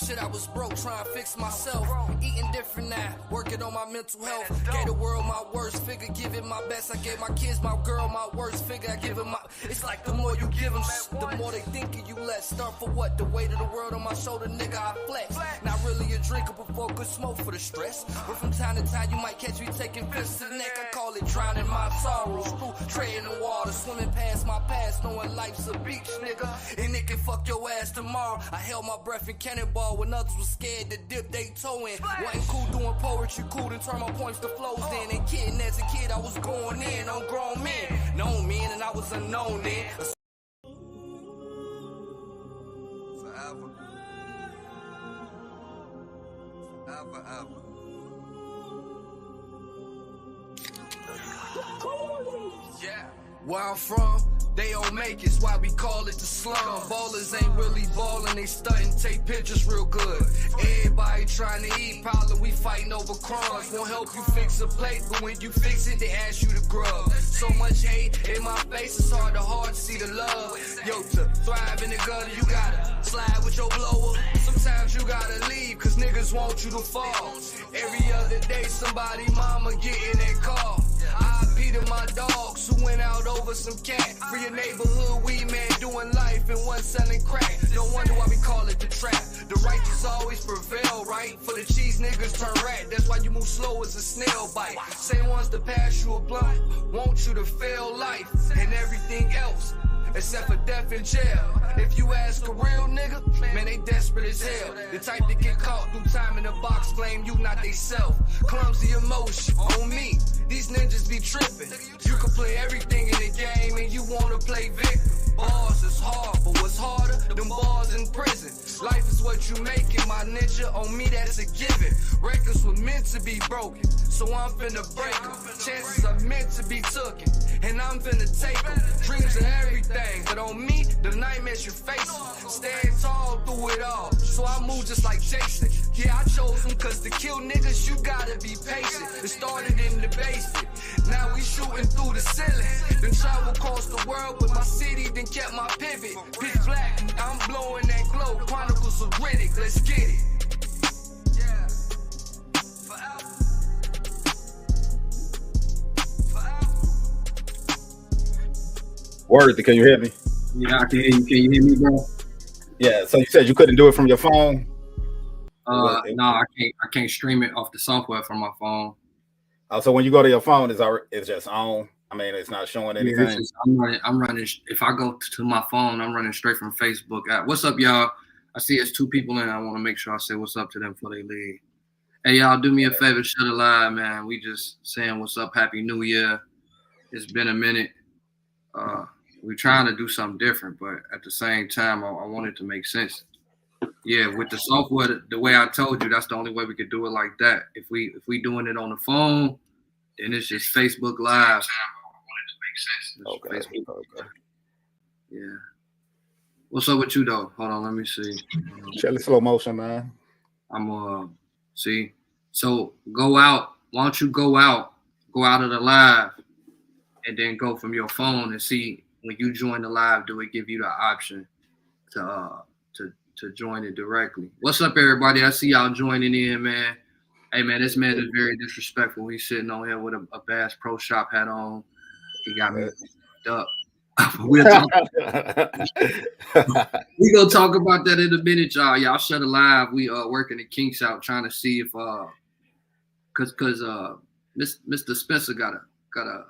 Shit, I was broke, trying to fix myself. Eating different now, working on my mental health. Gave the world my worst figure, give it my best. I gave my kids, my girl, my worst figure. I give them my. It's like the more you give them, the more they think of you less. Start for what? The weight of the world on my shoulder, nigga, I flex. Not really a drinker before good smoke for the stress. But from time to time, you might catch me taking fists to the neck. I call it drowning my sorrows. Through treading the water, swimming past my past, knowing life's a beach, nigga. And it can fuck your ass tomorrow. I held my breath in cannonball when others was scared to dip they toe in. Wasn't cool doing poetry, cool to turn my points to flows in. And kidding, as a kid, I was going in on grown men. Known men, and I was unknown then. Forever. Forever, ever. Yeah. Where I'm from, they don't make it, why we call it the slum. Ballers ain't really ballin', they stuntin', take pictures real good. Everybody trying to eat, problem, we fighting over crumbs. Won't help you fix a plate, but when you fix it, they ask you to grub. So much hate in my face, it's hard to see the love. Yo, to thrive in the gutter, you gotta slide with your blower. Sometimes you gotta leave, cause niggas want you to fall. Every other day, somebody mama getting that call. I.P. to my dogs who went out over some cat. Free a neighborhood weed man doing life and one selling crack. No wonder why we call it the trap. The righteous always prevail, right? For the cheese niggas turn rat. That's why you move slow as a snail bite. Same ones to pass you a blunt, want you to fail life and everything else. Except for death in jail. If you ask a real nigga, man, they desperate as hell. The type that get caught through time in the box, claim you not they self. Clumsy emotion on me. These ninjas be tripping. You can play everything in the game and you wanna play victim. Bars is hard, but what's harder? Them bars in prison. Life is what you make it, my ninja. On me, that's a given. Records were meant to be broken, so I'm finna break them. Chances are meant to be taken, and I'm finna take them. Dreams are everything, but on me, the nightmares you face. Stand tall through it all, so I move just like Jason. Yeah, I chose them cause to kill niggas, you gotta be patient. It started in the basement, now we shooting through the ceiling. Then travel across the world with my city, then kept my pivot. Pitch black, I'm blowing that glow. Chronicles of Riddick, let's get it. Yeah. Forever. Word, can you hear me? Yeah, I can hear you. Can you hear me, bro? Yeah, so you said you couldn't do it from your phone? No, I can't stream it off the software from my phone. So when you go to your phone, it's just on. I mean, it's not showing anything. Yeah, I'm running. If I go to my phone, I'm running straight from Facebook. What's up, y'all? I see it's 2 people in. I want to make sure I say what's up to them before they leave. Hey, y'all, do me a favor, shut it live, man. We just saying what's up. Happy New Year. It's been a minute. We're trying to do something different, but at the same time, I want it to make sense. Yeah, with the software, the way I told you, that's the only way we could do it like that. If we doing it on the phone, then it's just Facebook Live. Okay. Yeah. What's up with you though? Hold on, let me see. Shelly, slow motion, man. I'm see. So go out. Why don't you go out of the live, and then go from your phone and see when you join the live. Do it give you the option to join it directly? What's up, everybody? I see y'all joining in, man. Hey, man, this man is very disrespectful. He's sitting on here with a Bass Pro Shop hat on. He got me up. We're gonna talk about that in a minute, y'all. Y'all shut it live. We working the kinks out, trying to see if cause Mr. Spencer got a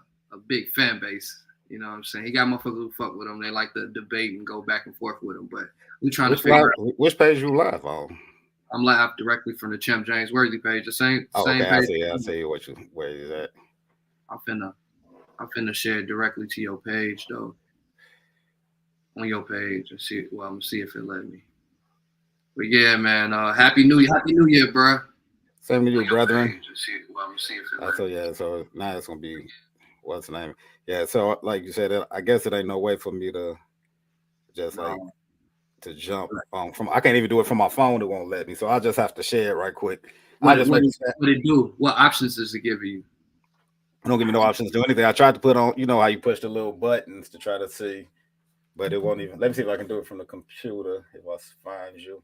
big fan base. You know what I'm saying? He got motherfuckers who fuck with him. They like to debate and go back and forth with him. But we trying to figure out which page you live on. I'm live directly from the Champ James Worthy page. The same okay. page. I see where you at. I'm finna share it directly to your page though. On your page and see. Well, I'm gonna see if it let me. But yeah, man. Happy New Year, bro. Same to you, brethren. Well, I'm gonna see if it let so yeah, so now it's gonna be what's the name? Yeah, so like you said, I guess it ain't no way for me to just to jump from. I can't even do it from my phone. It won't let me, so I just have to share it right quick. What it do? What options does it give you? Don't give me no options to do anything. I tried to put on, you know how you push the little buttons to try to see, but it won't even. Let me see if I can do it from the computer. If I find you,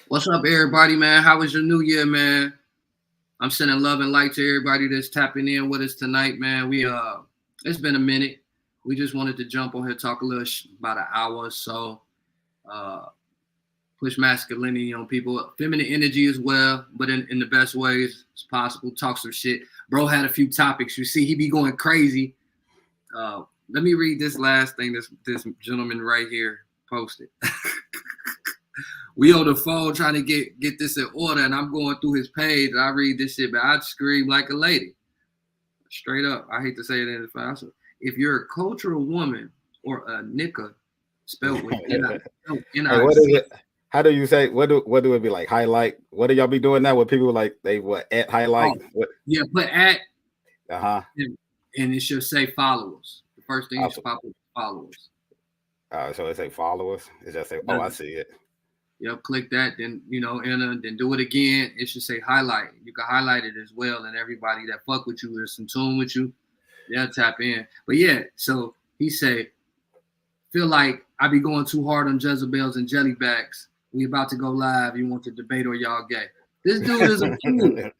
What's up, everybody, man? How was your new year, man? I'm sending love and light to everybody that's tapping in with us tonight, man. It's been a minute. We just wanted to jump on here, talk a little about an hour or so. Push masculinity on people, feminine energy as well, but in the best ways as possible. Talk some shit. Bro had a few topics. You see, he be going crazy. Let me read this last thing this gentleman right here posted. We on the phone trying to get this in order, and I'm going through his page, and I read this shit, but I'd scream like a lady. Straight up. I hate to say it in the file. If you're a cultural woman or a nigga, spelled with N-I-C. Hey, what is it? How do you say, what do it be like? Highlight? What do y'all be doing now with people like they at highlight? Yeah, put at. And it should say followers. The first thing you should pop up is followers. So it say followers. It just say, I see it. Yep, click that, then enter, then do it again. It should say highlight. You can highlight it as well, and everybody that fuck with you is in tune with you. They'll tap in. But yeah, so he said, feel like I be going too hard on Jezebels and Jellybags. We about to go live. You want to debate or y'all gay? This dude is a fool.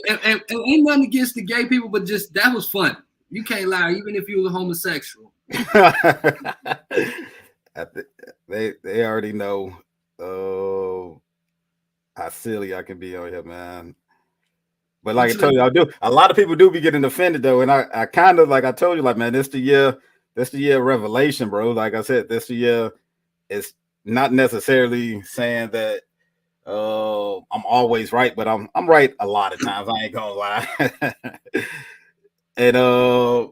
and ain't nothing against the gay people, but just that was fun. You can't lie, even if you was a homosexual. They already know how silly I can be on here, man. But like I told you, a lot of people do be getting offended though, and I kind of, like I told you, like, man, this the year revelation, bro. Like I said, this the year is not necessarily saying that I'm always right, but I'm right a lot of times. I ain't gonna lie. And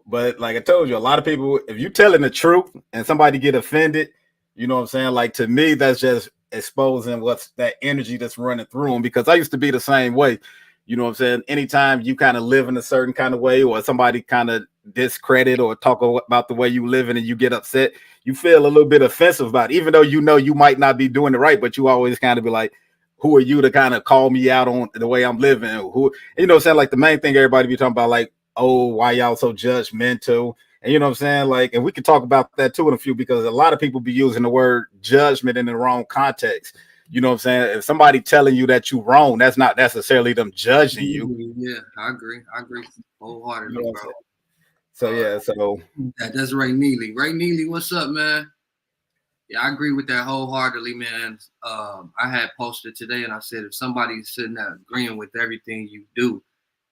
but like I told you, a lot of people, if you telling the truth and somebody get offended, you know what I'm saying? Like, to me, that's just exposing what's that energy that's running through them, because I used to be the same way. You know what I'm saying? Anytime you kind of live in a certain kind of way, or somebody kind of discredit or talk about the way you live in and you get upset, you feel a little bit offensive about it, even though you know you might not be doing it right, but you always kind of be like, who are you to kind of call me out on the way I'm living? Who, you know what I'm saying? Like, the main thing everybody be talking about, like, oh, why y'all so judgmental? And you know what I'm saying? Like, and we can talk about that too in a few, because a lot of people be using the word judgment in the wrong context. You know what I'm saying? If somebody telling you that you're wrong, that's not necessarily them judging you. Yeah, I agree wholeheartedly, You know bro. So yeah, so that's Ray Neely. Ray Neely, what's up, man? Yeah, I agree with that wholeheartedly, man. I had posted today, and I said, if somebody's sitting there agreeing with everything you do,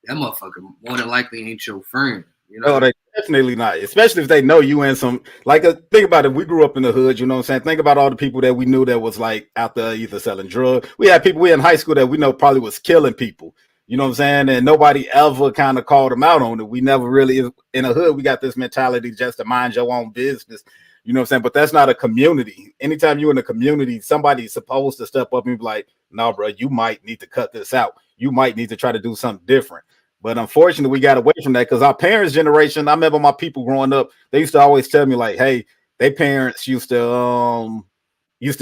that motherfucker more than likely ain't your friend. You know? No, they definitely not. Especially if they know you in some, like, think about it. We grew up in the hood, you know what I'm saying? Think about all the people that we knew that was like out there either selling drugs. We had people in high school that we know probably was killing people. You know what I'm saying? And nobody ever kind of called them out on it. We never really, in the hood, we got this mentality just to mind your own business. You know what I'm saying? But that's not a community. Anytime you're in a community, somebody's supposed to step up and be like, no, bro, you might need to cut this out. You might need to try to do something different. But unfortunately, we got away from that, because our parents' generation, I remember my people growing up, they used to always tell me, like, hey, their parents used to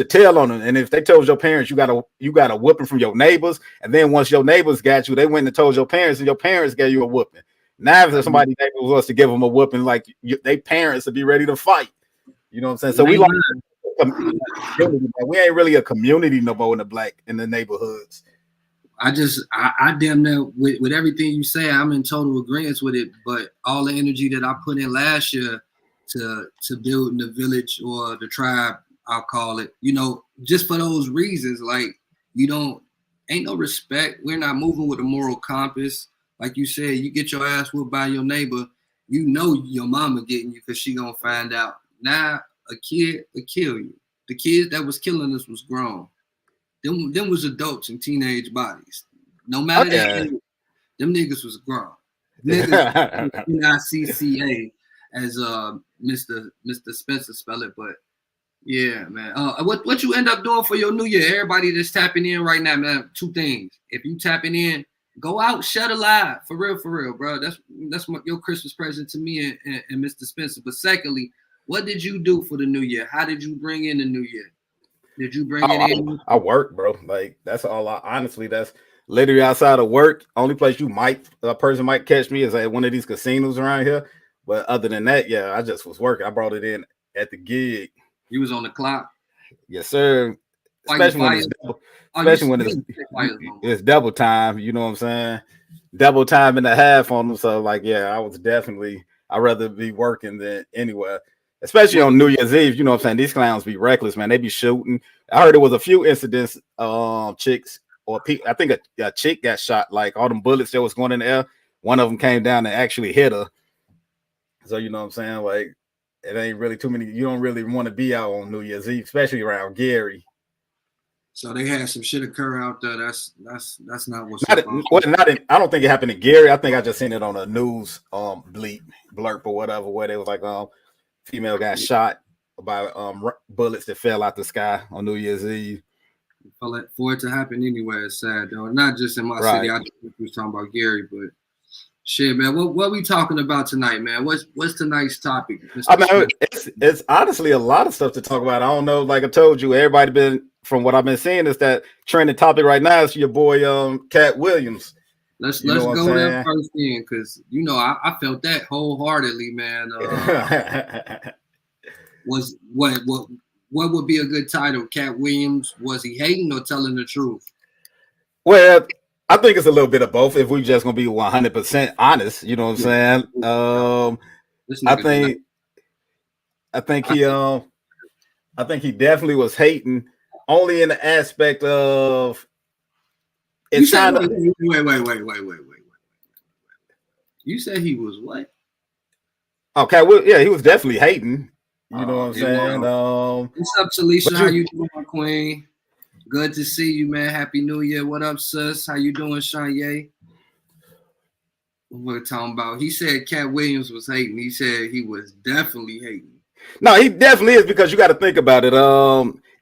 tell on them. And if they told your parents you got a whooping from your neighbors, and then once your neighbors got you, they went and told your parents, and your parents gave you a whooping. Now if somebody was to give them a whooping, like, they parents would be ready to fight. You know what I'm saying? So we ain't really a community no more in the neighborhoods. I damn near with everything you say, I'm in total agreement with it. But all the energy that I put in last year to building the village or the tribe, I'll call it, just for those reasons, like, ain't no respect. We're not moving with a moral compass. Like you said, you get your ass whooped by your neighbor, you know your mama getting you, because she gonna find out. Now a kid will kill you. The kids that was killing us was grown. Them was adults in teenage bodies. No matter that, them niggas was grown. Niggas, NICCA, as Mr. Spencer spell it. But yeah, man. What you end up doing for your new year? Everybody that's tapping in right now, man. Two things. If you tapping in, go out, shut a live. For real, bro. That's your Christmas present to me and Mr. Spencer. But secondly, what did you do for the new year? How did you bring in the new year? Did you bring it in? I work, bro. Like, that's all. Honestly, that's literally outside of work. Only place a person might catch me is at one of these casinos around here. But other than that, yeah, I just was working. I brought it in at the gig. You was on the clock? Yes, sir. especially when it's double time. You know what I'm saying? Double time and a half on them. So like, yeah, I'd rather be working than anywhere. Especially on New Year's Eve, you know what I'm saying? These clowns be reckless, man. They be shooting. I heard there was a few incidents, chicks or people. I think a chick got shot. Like all them bullets that was going in the air, one of them came down and actually hit her. So you know what I'm saying? Like it ain't really too many. You don't really want to be out on New Year's Eve, especially around Gary. So they had some shit occur out there. That's not what's I don't think it happened in Gary. I think I just seen it on a news blurb or whatever, where they was like female got shot by bullets that fell out the sky on New Year's Eve. For it to happen anywhere is sad though. Not just in my city. I think we was talking about Gary, but shit, man. What we talking about tonight, man? What's tonight's topic? I mean, it's honestly a lot of stuff to talk about. I don't know. Like I told you, everybody been from what I've been seeing is that trending topic right now is your boy Cat Williams. Let's go there first in, because you know I felt that wholeheartedly, man. Was what would be a good title? Cat Williams, was he hating or telling the truth? Well, I think it's a little bit of both. If we just gonna be 100% honest, you know what I'm saying? I think he definitely was hating, only in the aspect of it's kind of wait. You said he was what? Okay, well, yeah, he was definitely hating. You know what I'm saying? What's up, Talisha? How you doing, my queen? Good to see you, man. Happy New Year. What up, sis? How you doing, Shanye? We're talking about. He said Cat Williams was hating. He said he was definitely hating. No, he definitely is, because you got to think about it.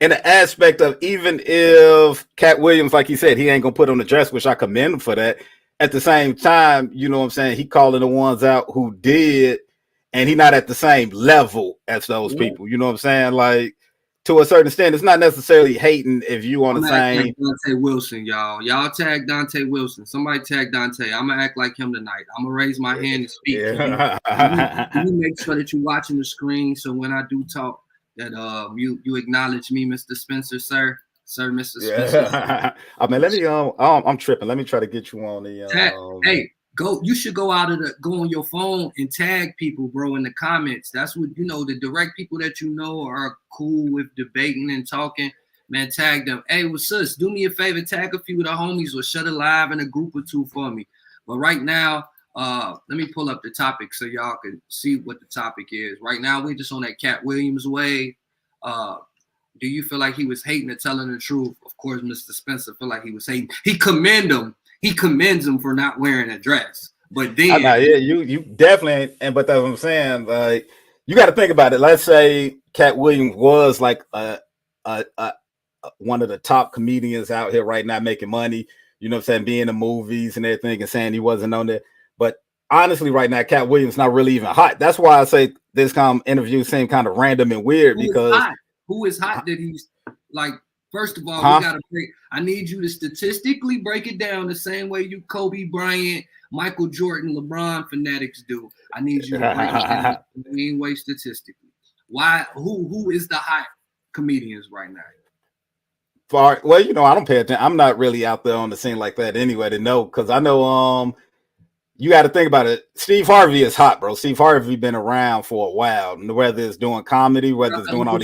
In the aspect of, even if Cat Williams, like he said, he ain't gonna put on the dress, which I commend him for that. At the same time, you know what I'm saying, he calling the ones out who did, and he not at the same level as those people. You know what I'm saying? Like, to a certain extent, it's not necessarily hating if you on the same. Dante Wilson, y'all tag Dante Wilson. Somebody tag Dante. I'm gonna act like him tonight. I'm gonna raise my hand and speak. Yeah. You make sure that you're watching the screen, so when I do talk, that you acknowledge me, Mr. Spencer, sir, Mr. Spencer. Yeah. I mean, let me I'm tripping. Let me try to get you on the hey, go. You should go on your phone and tag people, bro, in the comments. That's what, you know, the direct people that you know are cool with debating and talking. Man, tag them. Hey, well, sis, do me a favor, tag a few of the homies or shut it live in a group or two for me. But right now, let me pull up the topic so y'all can see what the topic is. Right now, we're just on that Cat Williams way. Do you feel like he was hating or telling the truth? Of course, Mr. Spencer feel like he was hating. He commends him for not wearing a dress. But then, you definitely, but that's what I'm saying. Like, you got to think about it. Let's say Cat Williams was like one of the top comedians out here right now, making money. You know what I'm saying? Being in movies and everything, and saying he wasn't on there. But honestly, right now, Cat Williams not really even hot. That's why I say this interview seemed kind of random and weird. Who is hot that he's like? First of all, we gotta break. I need you to statistically break it down the same way you Kobe Bryant, Michael Jordan, LeBron fanatics do. I need you to break it down the same way statistically. Why? Who is the hot comedians right now? Well, you know, I don't pay attention. I'm not really out there on the scene like that anyway to know, because I know you got to think about it. Steve Harvey is hot, bro. Steve Harvey been around for a while, whether it's doing comedy, whether it's doing all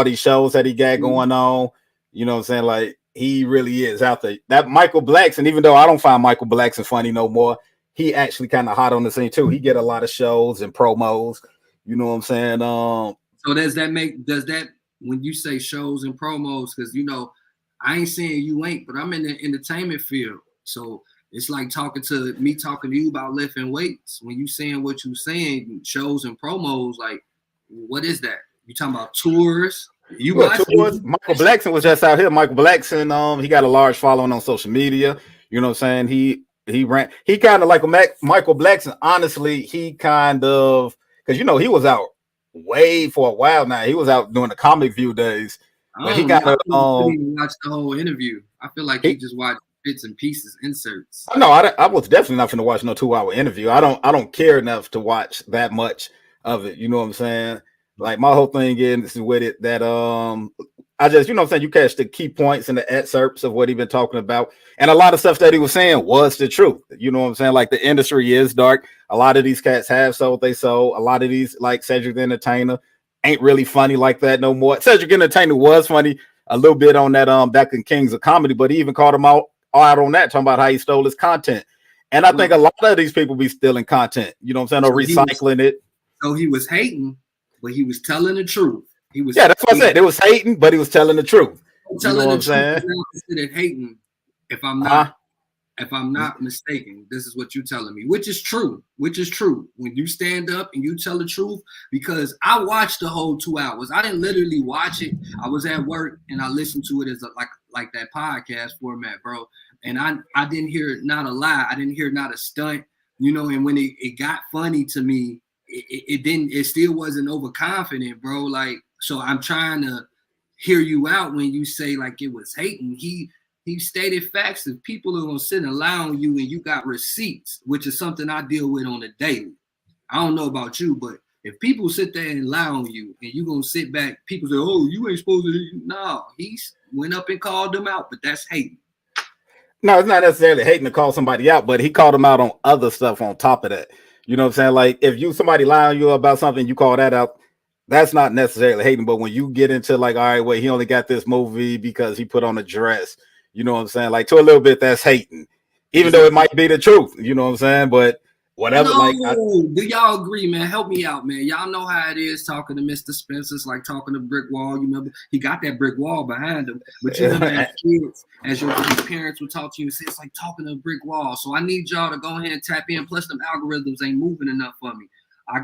these shows that he got going on. You know what I'm saying? Like, he really is out there. That Michael Blackson, even though I don't find Michael Blackson funny no more, he actually kind of hot on the scene too. He get a lot of shows and promos. You know what I'm saying? So does that when you say shows and promos, because, you know, I ain't saying you ain't, but I'm in the entertainment field. So it's like talking to you about lifting weights. When you saying what you saying, shows and promos, like, what is that? You talking about tours? Tours? Michael Blackson was just out here. Michael Blackson, he got a large following on social media. You know what I'm saying? He kind of like Michael Blackson. Honestly, he kind of, because, you know, he was out way for a while now. He was out doing the Comic View days. But he got watch the whole interview. I feel like he just watched bits and pieces, inserts. No, I was definitely not going to watch no 2-hour interview. I don't care enough to watch that much of it. You know what I'm saying? Like my whole thing is with it that I just, you know what I'm saying, you catch the key points and the excerpts of what he been talking about. And a lot of stuff that he was saying was the truth. You know what I'm saying? Like the industry is dark. A lot of these cats have sold they sold. A lot of these, like Cedric the Entertainer, ain't really funny like that no more. Cedric the Entertainer was funny a little bit on that back in Kings of Comedy, but he even called him out on that, talking about how he stole his content. And I think a lot of these people be stealing content, you know what I'm saying, or recycling it. So he was hating, but he was telling the truth. He was, yeah, that's what I said. It was hating, but he was telling the truth. Telling the truth. Considered hating. If I'm not mistaken, this is what you're telling me, which is true. Which is true. When you stand up and you tell the truth, because I watched the whole 2 hours. I didn't literally watch it. I was at work and I listened to it as like that podcast format, bro. And I didn't hear not a lie. I didn't hear not a stunt, you know. And when it got funny to me, it still wasn't overconfident, bro. Like, so I'm trying to hear you out when you say like it was hating. He stated facts. If people are gonna sit and lie on you and you got receipts, which is something I deal with on a daily. I don't know about you, but if people sit there and lie on you and you gonna sit back, people say, "Oh, you ain't supposed to." No, he went up and called them out, but that's hating. No, it's not necessarily hating to call somebody out, but he called them out on other stuff on top of that. You know what I'm saying? Like if somebody lie on you about something, you call that out. That's not necessarily hating, but when you get into like, all right, wait, he only got this movie because he put on a dress, you know what I'm saying? Like to a little bit, that's hating, even though it might be the truth, you know what I'm saying? But whatever. No, do y'all agree, man? Help me out, man. Y'all know how it is talking to Mr. Spencer. It's like talking to brick wall. You remember he got that brick wall behind him, but you remember as kids, as your parents would talk to you, it's like talking to a brick wall. So I need y'all to go ahead and tap in. Plus, them algorithms ain't moving enough for me.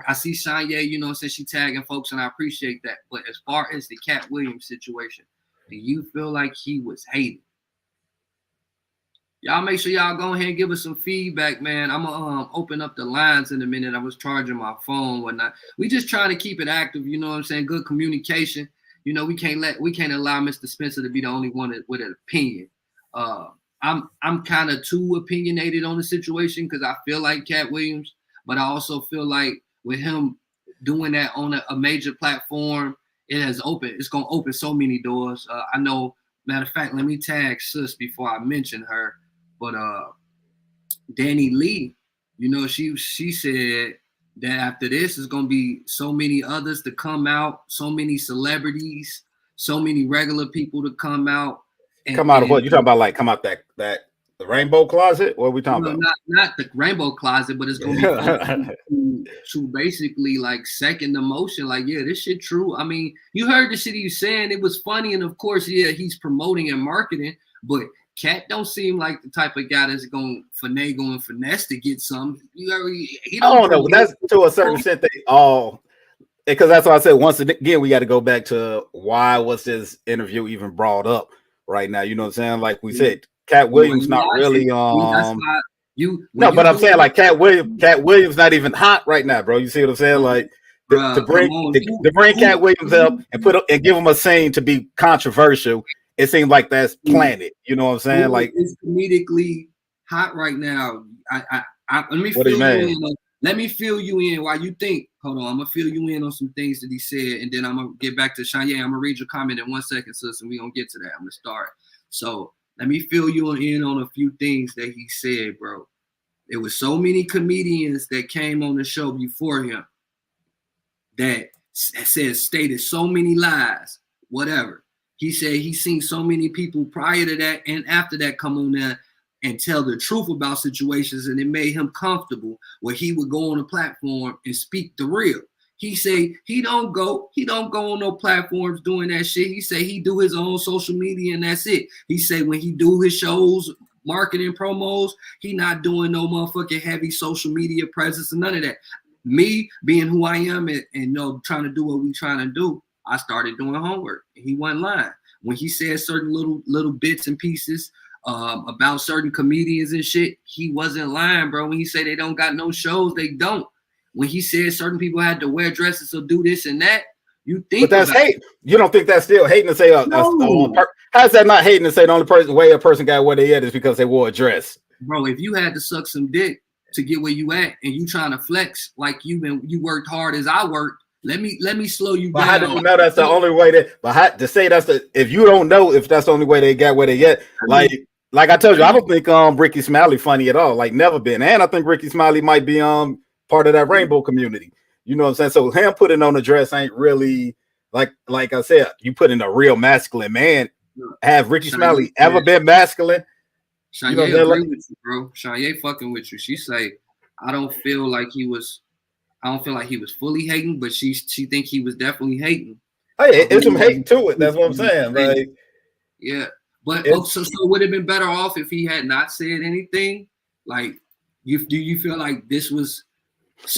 I see Shanye, you know, since she tagging folks, and I appreciate that. But as far as the Cat Williams situation, do you feel like he was hated? Y'all make sure y'all go ahead and give us some feedback, man. I'm gonna open up the lines in a minute. I was charging my phone, whatnot. We just trying to keep it active, you know what I'm saying? Good communication. You know, we can't allow Mr. Spencer to be the only one with an opinion. I'm kind of too opinionated on the situation because I feel like Cat Williams, but I also feel like with him doing that on a major platform, it's gonna open so many doors. I know, matter of fact, let me tag sis before I mention her. But Danny Lee, you know, she said that after this is gonna be so many others to come out, so many celebrities, so many regular people to come out. Come out of what? You talking about like come out that the rainbow closet? What are we talking about? Not the rainbow closet, but it's gonna be to basically like second the motion. Like, yeah, this shit true. I mean, you heard the shit he's saying. It was funny, and of course, yeah, he's promoting and marketing, but Cat don't seem like the type of guy that's going to finagle and finesse to get some. I don't know. That's to a certain extent they all, because that's why I said once again we got to go back to why was this interview even brought up right now? You know what I'm saying? Like we said, Cat Williams not really but I'm saying like Cat Williams not even hot right now, bro. You see what I'm saying? Like to bring Cat Williams up and give him a scene to be controversial. It seems like that's planted. You know what I'm saying? Like it's comedically hot right now. Let me fill you in while you think. Hold on, I'm gonna fill you in on some things that he said, and then I'm gonna get back to Shanye. I'm gonna read your comment in 1 second, sis, and we're gonna get to that. I'm gonna start. So let me fill you in on a few things that he said, bro. There was so many comedians that came on the show before him that stated so many lies, whatever. He said he's seen so many people prior to that and after that come on there and tell the truth about situations, and it made him comfortable where he would go on a platform and speak the real. He say he don't go on no platforms doing that shit. He say he do his own social media and that's it. He say when he do his shows, marketing promos, he not doing no motherfucking heavy social media presence and none of that. Me being who I am and trying to do what we trying to do, I started doing homework. He wasn't lying. When he said certain little bits and pieces about certain comedians and shit, he wasn't lying, bro. When he said they don't got no shows, they don't. When he said certain people had to wear dresses or do this and that, you think. But that's hate. You don't think that's still hating to say? No. How's that not hating to say the only way a person got where they at is because they wore a dress? Bro, if you had to suck some dick to get where you at and you trying to flex like you worked hard as I worked, Let me slow you But down. how do you know that's the only way that? But how, to say that's the if you don't know if that's the only way they got where they get, like I told you, I don't think Ricky Smiley funny at all. Like never been, and I think Ricky Smiley might be part of that rainbow community. You know what I'm saying? So him putting on a dress ain't really like I said. You put in a real masculine man. Have Ricky Smiley ever been masculine? Shanye agree with you, bro. Shanye fucking with you. She say, I don't feel like he was fully hating, but she think he was definitely hating. Hey, it's some hate to it. That's what I'm saying. Like, yeah. But so would it have been better off if he had not said anything? Like, do you feel like this was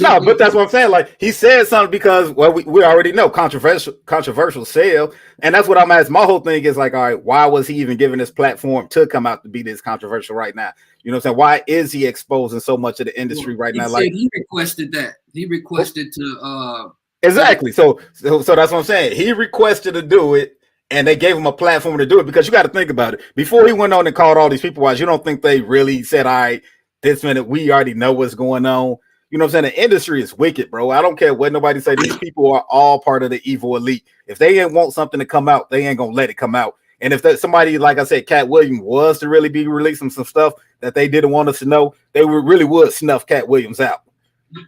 no, but that's what I'm saying. Like he said something because we already know controversial sale, and that's what I'm asking. My whole thing is like, all right, why was he even given this platform to come out to be this controversial right now? You know what I'm saying? Why is he exposing so much of the industry right now? Like he requested that. He requested to exactly. So that's what I'm saying. He requested to do it. And they gave him a platform to do it because you got to think about it. Before he went on and called all these people out, you don't think they really said, all right, this minute we already know what's going on. You know what I'm saying? The industry is wicked, bro. I don't care what nobody say. These people are all part of the evil elite. If they ain't want something to come out, they ain't going to let it come out. And if that somebody, like I said, Cat Williams was to really be releasing some stuff that they didn't want us to know, they really would snuff Cat Williams out.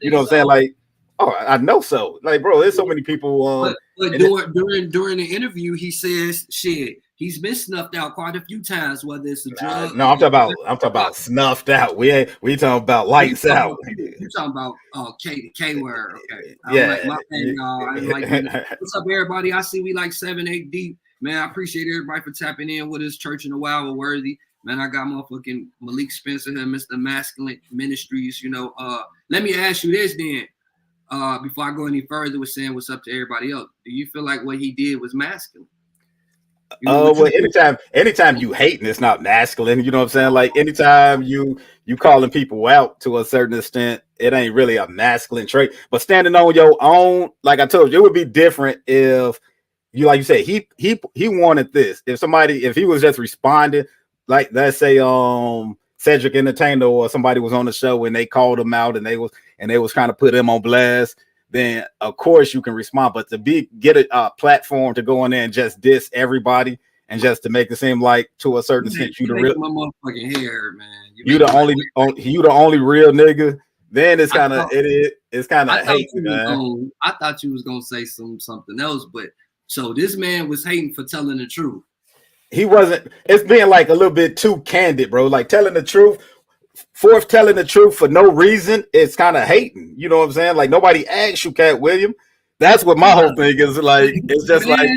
You know what I'm saying? Like, oh, I know so. Like, bro, there's so many people. But during the interview, he says, "Shit, he's been snuffed out quite a few times. Whether it's a drug." No, I'm talking about snuffed out. We talking about lights out. You talking about K word? Okay, yeah. What's up, everybody? I see we like 7-8 deep. Man, I appreciate everybody for tapping in with us. Church in a While with Worthy. Man, I got motherfucking Malik Spencer here, Mr. Masculine Ministries. You know, let me ask you this then. Before I go any further with saying what's up to everybody else, do you feel like what he did was masculine? Well, anytime you hating, it's not masculine. You know what I'm saying? Like anytime you calling people out to a certain extent, it ain't really a masculine trait. But standing on your own, like I told you, it would be different if you, like you said, he wanted this. If he was just responding, like let's say Cedric Entertainer or somebody was on the show and they called him out and they was trying to put him on blast, then of course you can respond. But to get a platform to go in there and just diss everybody and just to make it seem like to a certain extent you the real motherfucking hair, man. You the only real nigga. Then it's kind of hate, man. I thought you was gonna say something else, but so this man was hating for telling the truth. He wasn't. It's being like a little bit too candid, bro. Like telling the truth. Telling the truth for no reason, it's kind of hating. You know what I'm saying? Like nobody asked you, Cat Williams. That's what my whole thing is like. It's just like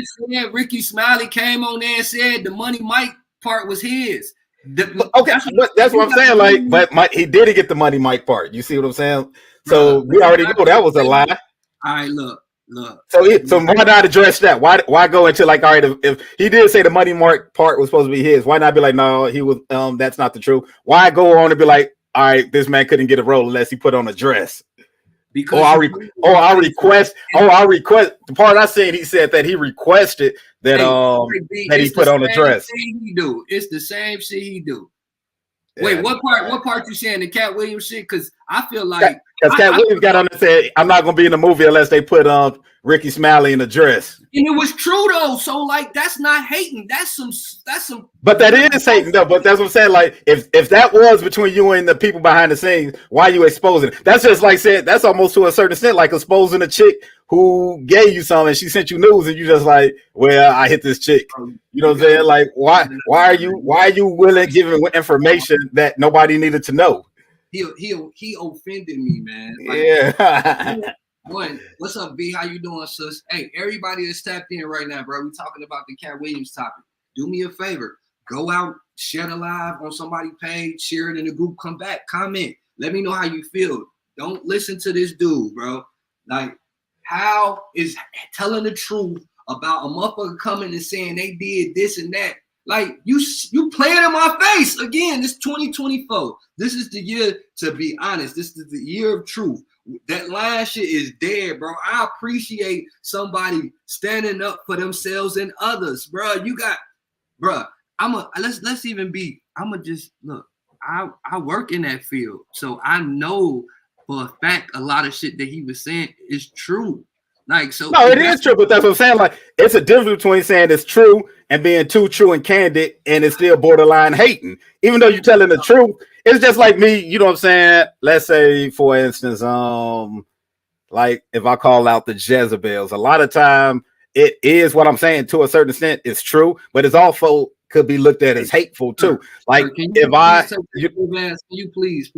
Ricky Smiley came on there and said the Money Mike part was his. Okay, that's what I'm saying. Like, but he didn't get the Money Mike part. You see what I'm saying? So we already know that was a lie. All right, look. So why not address that? Why go into like, all right, if he did say the Money Mark part was supposed to be his, why not be like, no, he was that's not the truth? Why go on and be like, all right, this man couldn't get a role unless he put on a dress? Because I request the part I said, he said that he requested that that he put on a dress. It's the same shit he do. Yeah. Wait, what part you saying, the Cat Williams shit? Because I feel like because Cat Williams got on and said, I'm not gonna be in the movie unless they put Ricky Smiley in a dress. And it was true though. So like that's not hating. That's some But that is hating though. But that's what I'm saying. Like if that was between you and the people behind the scenes, why are you exposing it? That's just like saying that's almost to a certain extent like exposing a chick who gave you something and she sent you news and you just like, well, I hit this chick. You know what I'm saying? Like why are you willing giving information that nobody needed to know? He offended me, man. Like, yeah. One, what's up, B? How you doing, sis? Hey, everybody that's tapped in right now, bro. We're talking about the Cat Williams topic. Do me a favor. Go out, share the live on somebody's page, share it in the group, come back, comment. Let me know how you feel. Don't listen to this dude, bro. Like, how is telling the truth about a motherfucker coming and saying they did this and that? Like, you playing in my face. Again, it's 2024. This is the year, to be honest. This is the year of truth. That line shit is dead, bro. I appreciate somebody standing up for themselves and others, bro. Let's even be. I'ma just look. I work in that field, so I know for a fact a lot of shit that he was saying is true. Like, so no, it is true, but that's what I'm saying. Like, it's a difference between saying it's true and being too true and candid, and it's still borderline hating. Even though you're telling the truth, it's just like me. You know what I'm saying? Let's say, for instance, like if I call out the Jezebels, a lot of time it is what I'm saying to a certain extent. It's true, but it's also could be looked at as hateful too. Like if I, can you please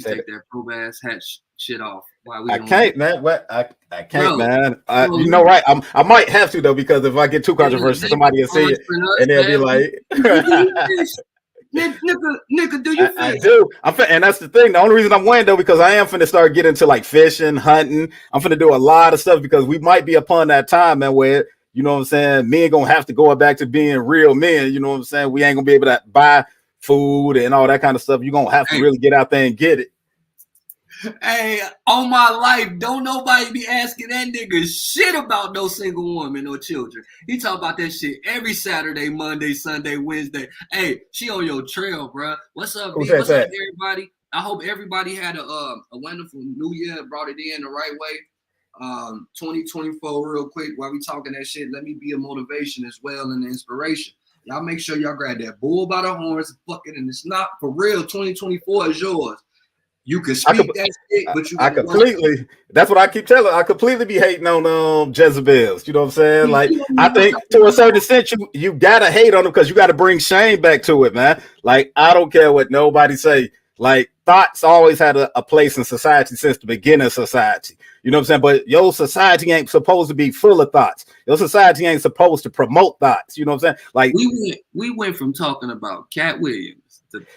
take that pro ass hat shit off? I can't, man. What I can't, man. You know, right? I might have to though, because if I get too controversial, somebody will see it and they'll be like, nigga, do you fish? I do. And that's the thing. The only reason I'm wearing though, because I am finna start getting into like fishing, hunting. I'm finna do a lot of stuff because we might be upon that time, man, where, you know what I'm saying, men gonna have to go back to being real men. You know what I'm saying? We ain't gonna be able to buy food and all that kind of stuff. You're gonna have to really get out there and get it. Hey, on my life, don't nobody be asking that nigga shit about no single woman or children. He talk about that shit every Saturday, Monday, Sunday, Wednesday. Hey, she on your trail, bro. What's up, B? What's up, everybody? I hope everybody had a wonderful New Year, brought it in the right way. 2024, real quick, while we talking that shit, let me be a motivation as well and an inspiration. Y'all make sure y'all grab that bull by the horns, fucking, and it's not for real. 2024 is yours. You can speak that shit, but you completely. That's what I keep telling. I completely be hating on Jezebels. You know what I'm saying? Like, I think to a certain extent, you gotta hate on them because you got to bring shame back to it, man. Like, I don't care what nobody say. Like, thoughts always had a place in society since the beginning of society. You know what I'm saying? But your society ain't supposed to be full of thoughts. Your society ain't supposed to promote thoughts. You know what I'm saying? Like, we went from talking about Cat Williams.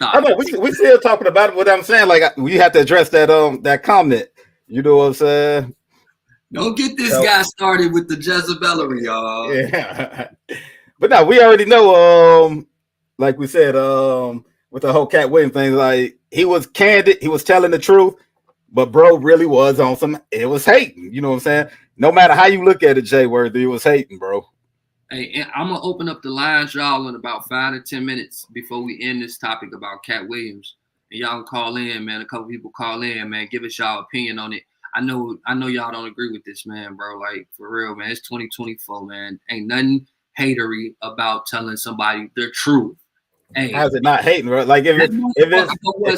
I know we still talking about it. What I'm saying, like, we have to address that comment. You know what I'm saying? Don't get this guy started with the Jezebellery, y'all. Yeah, but no, we already know. Like we said, with the whole Cat Williams thing, like, he was candid, he was telling the truth, but bro really was on some. It was hating. You know what I'm saying? No matter how you look at it, Jay Worthy, it was hating, bro. Hey, I'm gonna open up the lines, y'all, in about 5 to 10 minutes before we end this topic about Cat Williams. And y'all can call in, man. A couple people call in, man. Give us y'all opinion on it. I know y'all don't agree with this, man, bro. Like, for real, man. It's 2024, man. Ain't nothing hatery about telling somebody the truth. Hey, how's it not hating, bro? Like, if it's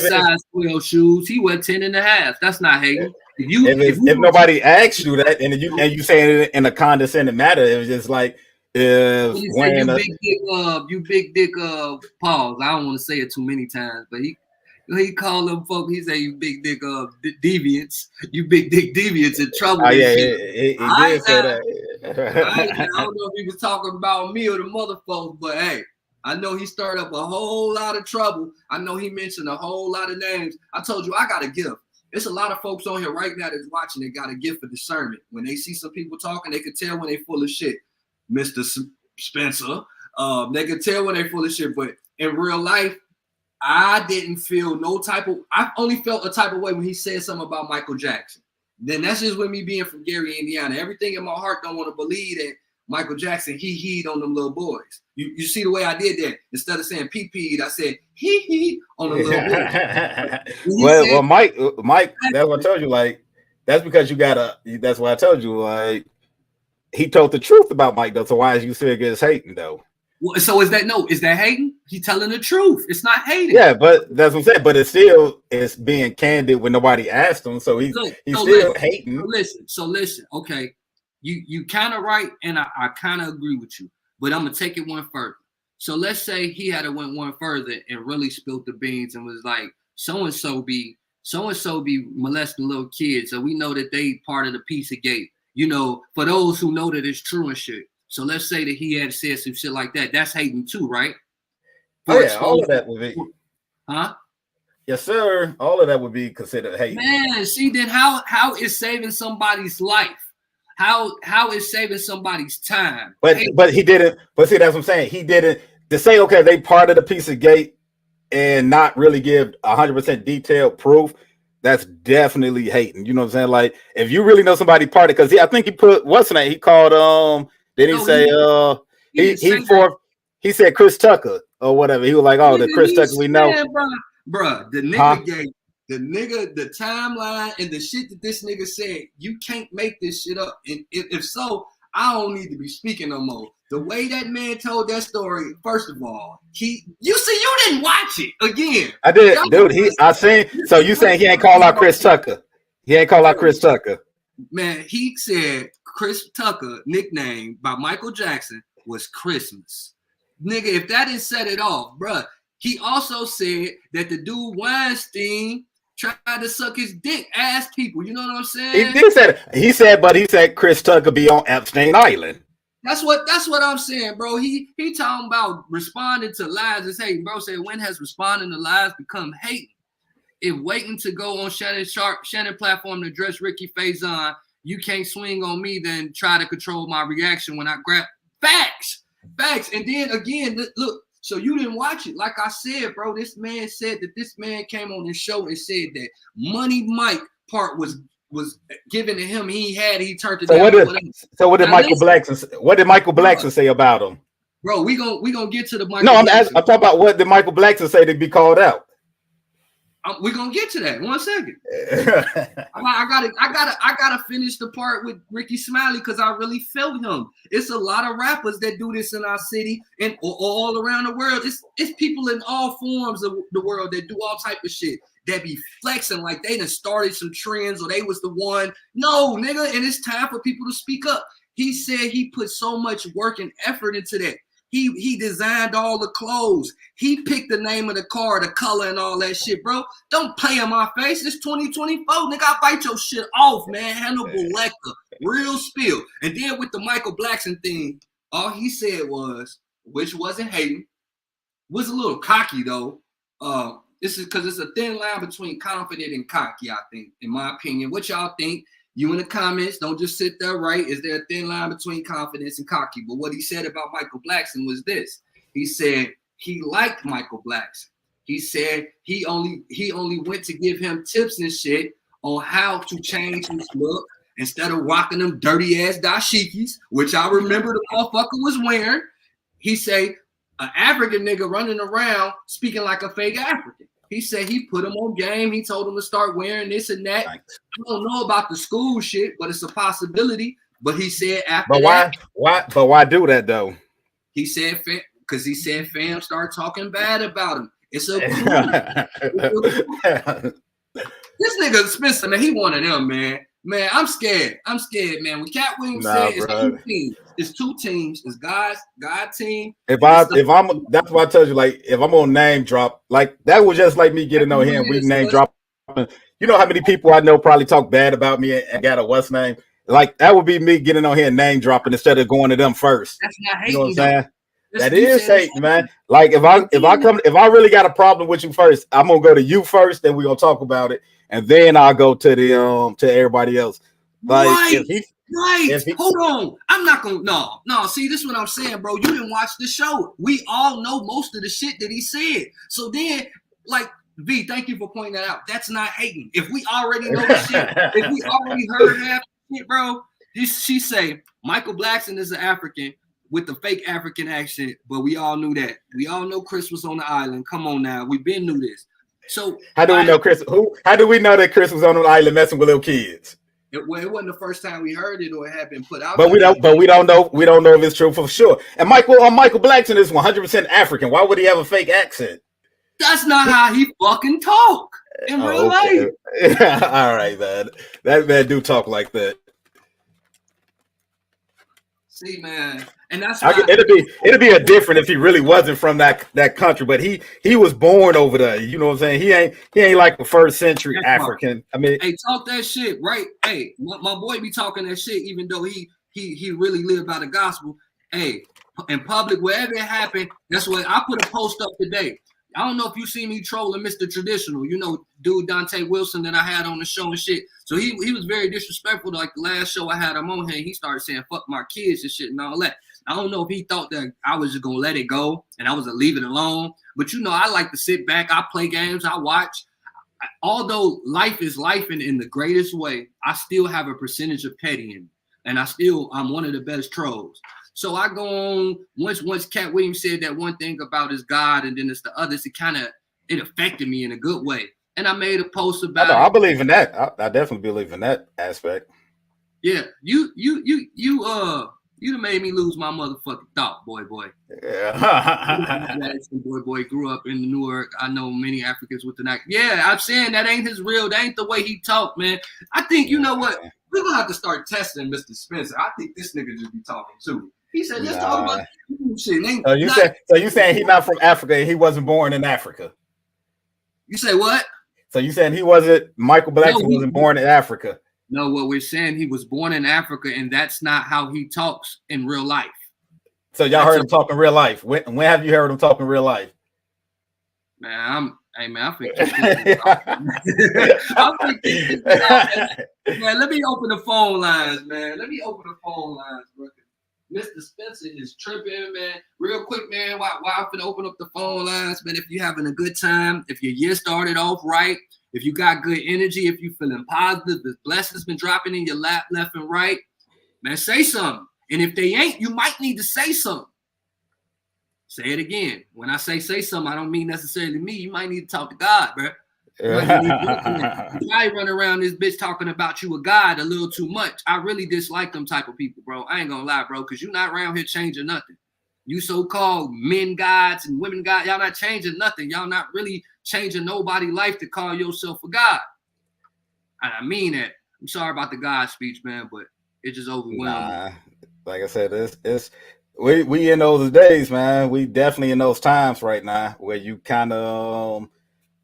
size 12 shoes, he wear 10 and a half. That's not hating. If nobody asks you that, and you saying it in a condescending manner, it was just like, you big dick pause. I don't want to say it too many times, but he called them folk. He say you big dick deviants. You big dick deviants in trouble. Oh yeah, he did say that. I don't know if he was talking about me or the mother folks, but hey, I know he stirred up a whole lot of trouble. I know he mentioned a whole lot of names. I told you I got a gift. There's a lot of folks on here right now that's watching. They got a gift for discernment. When they see some people talking, they can tell when they full of shit. Mr. Spencer, they can tell when they full of shit, but in real life, I didn't feel I only felt a type of way when he said something about Michael Jackson. Then that's just with me being from Gary, Indiana. Everything in my heart don't want to believe that Michael Jackson, he on them little boys. You see the way I did that? Instead of saying pee-peed, I said he on the little boys. Well, Mike, that's what I told you. Like, that's because that's why I told you, like, he told the truth about Mike, though. So why is you still against hating, though? Well, so is that hating? He's telling the truth. It's not hating. Yeah, but that's what I'm saying. But it's being candid when nobody asked him. So he's still hating. So listen. Okay, you kind of right, and I kind of agree with you. But I'm gonna take it one further. So let's say he had went one further and really spilled the beans and was like, so and so be molesting little kids, so we know that they part of the Pizzagate. You know, for those who know that it's true and shit. So let's say that he had said some shit like that. That's hating too, right? Oh yeah, all of that would be. Huh? Yes, sir. All of that would be considered hating. Man, see, then how is saving somebody's life? How is saving somebody's time? But he didn't. But see, that's what I'm saying. He didn't to say, okay, they part of the Pizzagate and not really give 100% detailed proof. That's definitely hating. You know what I'm saying? Like, if you really know somebody parted, because I think he put what's the name? He called he said Chris Tucker or whatever. He was like, oh, the Chris Tucker we know. Bruh, the nigga gave the nigga, the timeline and the shit that this nigga said, you can't make this shit up. And if so, I don't need to be speaking no more. The way that man told that story, first of all, you didn't watch it again. I did, dude. I seen. So you saying he ain't call out Chris Tucker? He ain't call out Chris Tucker. Man, he said Chris Tucker nickname by Michael Jackson was Christmas. Nigga, if that didn't set it off, bruh. He also said that the dude Weinstein tried to suck his dick, ass people. You know what I'm saying? He did say that. He said Chris Tucker be on Epstein Island. That's what I'm saying, bro. He talking about responding to lies as hating. Bro said, when has responding to lies become hating? If waiting to go on Shannon platform to address Ricky Faison, you can't swing on me, then try to control my reaction when I grab facts. And then again, look, so you didn't watch it. Like I said, bro, this man said that this man came on his show and said that Money Mike part was given to him. He turned it down. So what did Michael Blackson say about him? Bro, we gonna get to the Michael. No, I'm talking about what did Michael Blackson say to be called out? We're gonna get to that. 1 second. I gotta finish the part with Ricky Smiley because I really felt him. It's a lot of rappers that do this in our city and all around the world. It's people in all forms of the world that do all type of shit that be flexing like they done started some trends or they was the one. No, nigga, and it's time for people to speak up. He said he put so much work and effort into that. He designed all the clothes. He picked the name of the car, the color, and all that shit, bro. Don't play in my face. It's 2024, nigga. I bite your shit off, man. Hannibal Lecter, real spill. And then with the Michael Blackson thing, all he said was, which wasn't hating, was a little cocky though. This is because it's a thin line between confident and cocky, I think, in my opinion. What y'all think? You in the comments, don't just sit there, right? Is there a thin line between confidence and cocky? But what he said about Michael Blackson was this. He said he liked Michael Blackson. He said he only went to give him tips and shit on how to change his look instead of rocking them dirty ass dashikis, which I remember the motherfucker was wearing. He say an African nigga running around speaking like a fake African. He said he put him on game. He told him to start wearing this and that. I don't know about the school shit, but it's a possibility. But he said after why do that though? He said because he said fam start talking bad about him. It's a this nigga Spencer, man, he one of them, man. Man, I'm scared. Man. When Cat Williams said it's two teams. It's two teams. It's God team. That's why I tell you, like, if I'm on name drop, like that was just like me getting on here and we name drop. You know how many people I know probably talk bad about me and got a what's name? Like that would be me getting on here and name dropping instead of going to them first. That's not hating. You know what I'm saying? That is hating, man. Like if I really got a problem with you first, I'm gonna go to you first, then we're gonna talk about it, and then I'll go to the to everybody else. Like Hold on. I'm not gonna no. See, this is what I'm saying, bro. You didn't watch the show. We all know most of the shit that he said. So then, like V, thank you for pointing that out. That's not hating. If we already know the shit, if we already heard half the shit, bro. She say Michael Blackson is an African with the fake African accent, but we all knew that. We all know Chris was on the island. Come on now, we've been knew this. So how do we know Chris? How do we know that Chris was on the island messing with little kids? It wasn't the first time we heard it or it had been put out. But we don't know. We don't know if it's true for sure. And Michael Blackson is 100% African. Why would he have a fake accent? That's not how he fucking talk in real life. All right, man. That man do talk like that. See, man, and that's why it'd be a different if he really wasn't from that country, but he was born over there. You know what I'm saying? He ain't like a first century African. I mean, hey, talk that shit, right? Hey, my boy be talking that shit, even though he really lived by the gospel. Hey, in public, wherever it happened, that's what I put a post up today. I don't know if you see me trolling Mr. Traditional, you know, dude Dante Wilson that I had on the show and shit. So he was very disrespectful. Like the last show I had him on here, he started saying fuck my kids and shit and all that. I don't know if he thought that I was just gonna let it go and I was gonna leave it alone. But you know, I like to sit back, I play games, I watch. Although life is life in the greatest way, I still have a percentage of petty in me. And I'm one of the best trolls. So I go on, once Cat Williams said that one thing about his God and then it's the others, it affected me in a good way. and I made a post I about know, it. I believe in that. I definitely believe in that aspect. Yeah, you done made me lose my motherfucking thought, boy. Yeah. boy grew up in Newark. I know many Africans with the neck. Yeah, I'm saying that ain't his real. That ain't the way he talk, man. I think you know what. We're gonna have to start testing Mr. Spencer. I think this nigga just be talking too. He said, "Let's talk about shit." So you saying he's not from Africa? And he wasn't born in Africa. You say what? So you saying he wasn't Michael Blackson wasn't born in Africa? No, what we're saying, he was born in Africa, and that's not how he talks in real life. So y'all heard him talk in real life. When have you heard him talk in real life? Man, I think man, let me open the phone lines, man. Bro. Mr. Spencer is tripping, man. Real quick, man, while I'm finna open up the phone lines, man, if you're having a good time, if your year started off right, if you got good energy, if you feeling positive, the blessings been dropping in your lap left and right, man, say something. And if they ain't, you might need to say something. Say it again. When I say something, I don't mean necessarily me. You might need to talk to God, bro. I run around this bitch talking about you a God a little too much. I really dislike them type of people, bro. I ain't gonna lie, bro, because you're not around here changing nothing. You so-called men gods and women gods, y'all not changing nothing. Y'all not really changing nobody's life to call yourself a God. And I mean that. I'm sorry about the God speech, man, but it just overwhelmed. Nah, like I said, it's we in those days, man. We definitely in those times right now where you kind of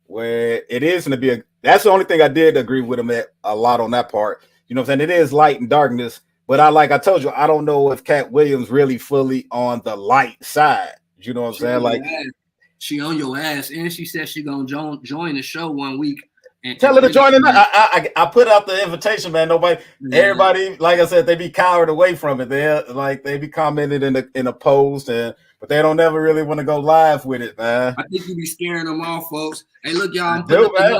where it is going to be that's the only thing I did agree with him a lot on that part. You know what I'm saying? It is light and darkness, but I told you, I don't know if Cat Williams really fully on the light side. You know what I'm saying? Like she on your ass, and she said she gonna join the show one week. And tell her to join in. I put out the invitation, man. Everybody, like I said, they be cowered away from it. They be commented in a post, but they don't ever really want to go live with it, man. I think you be scaring them off, folks. Hey, look, y'all.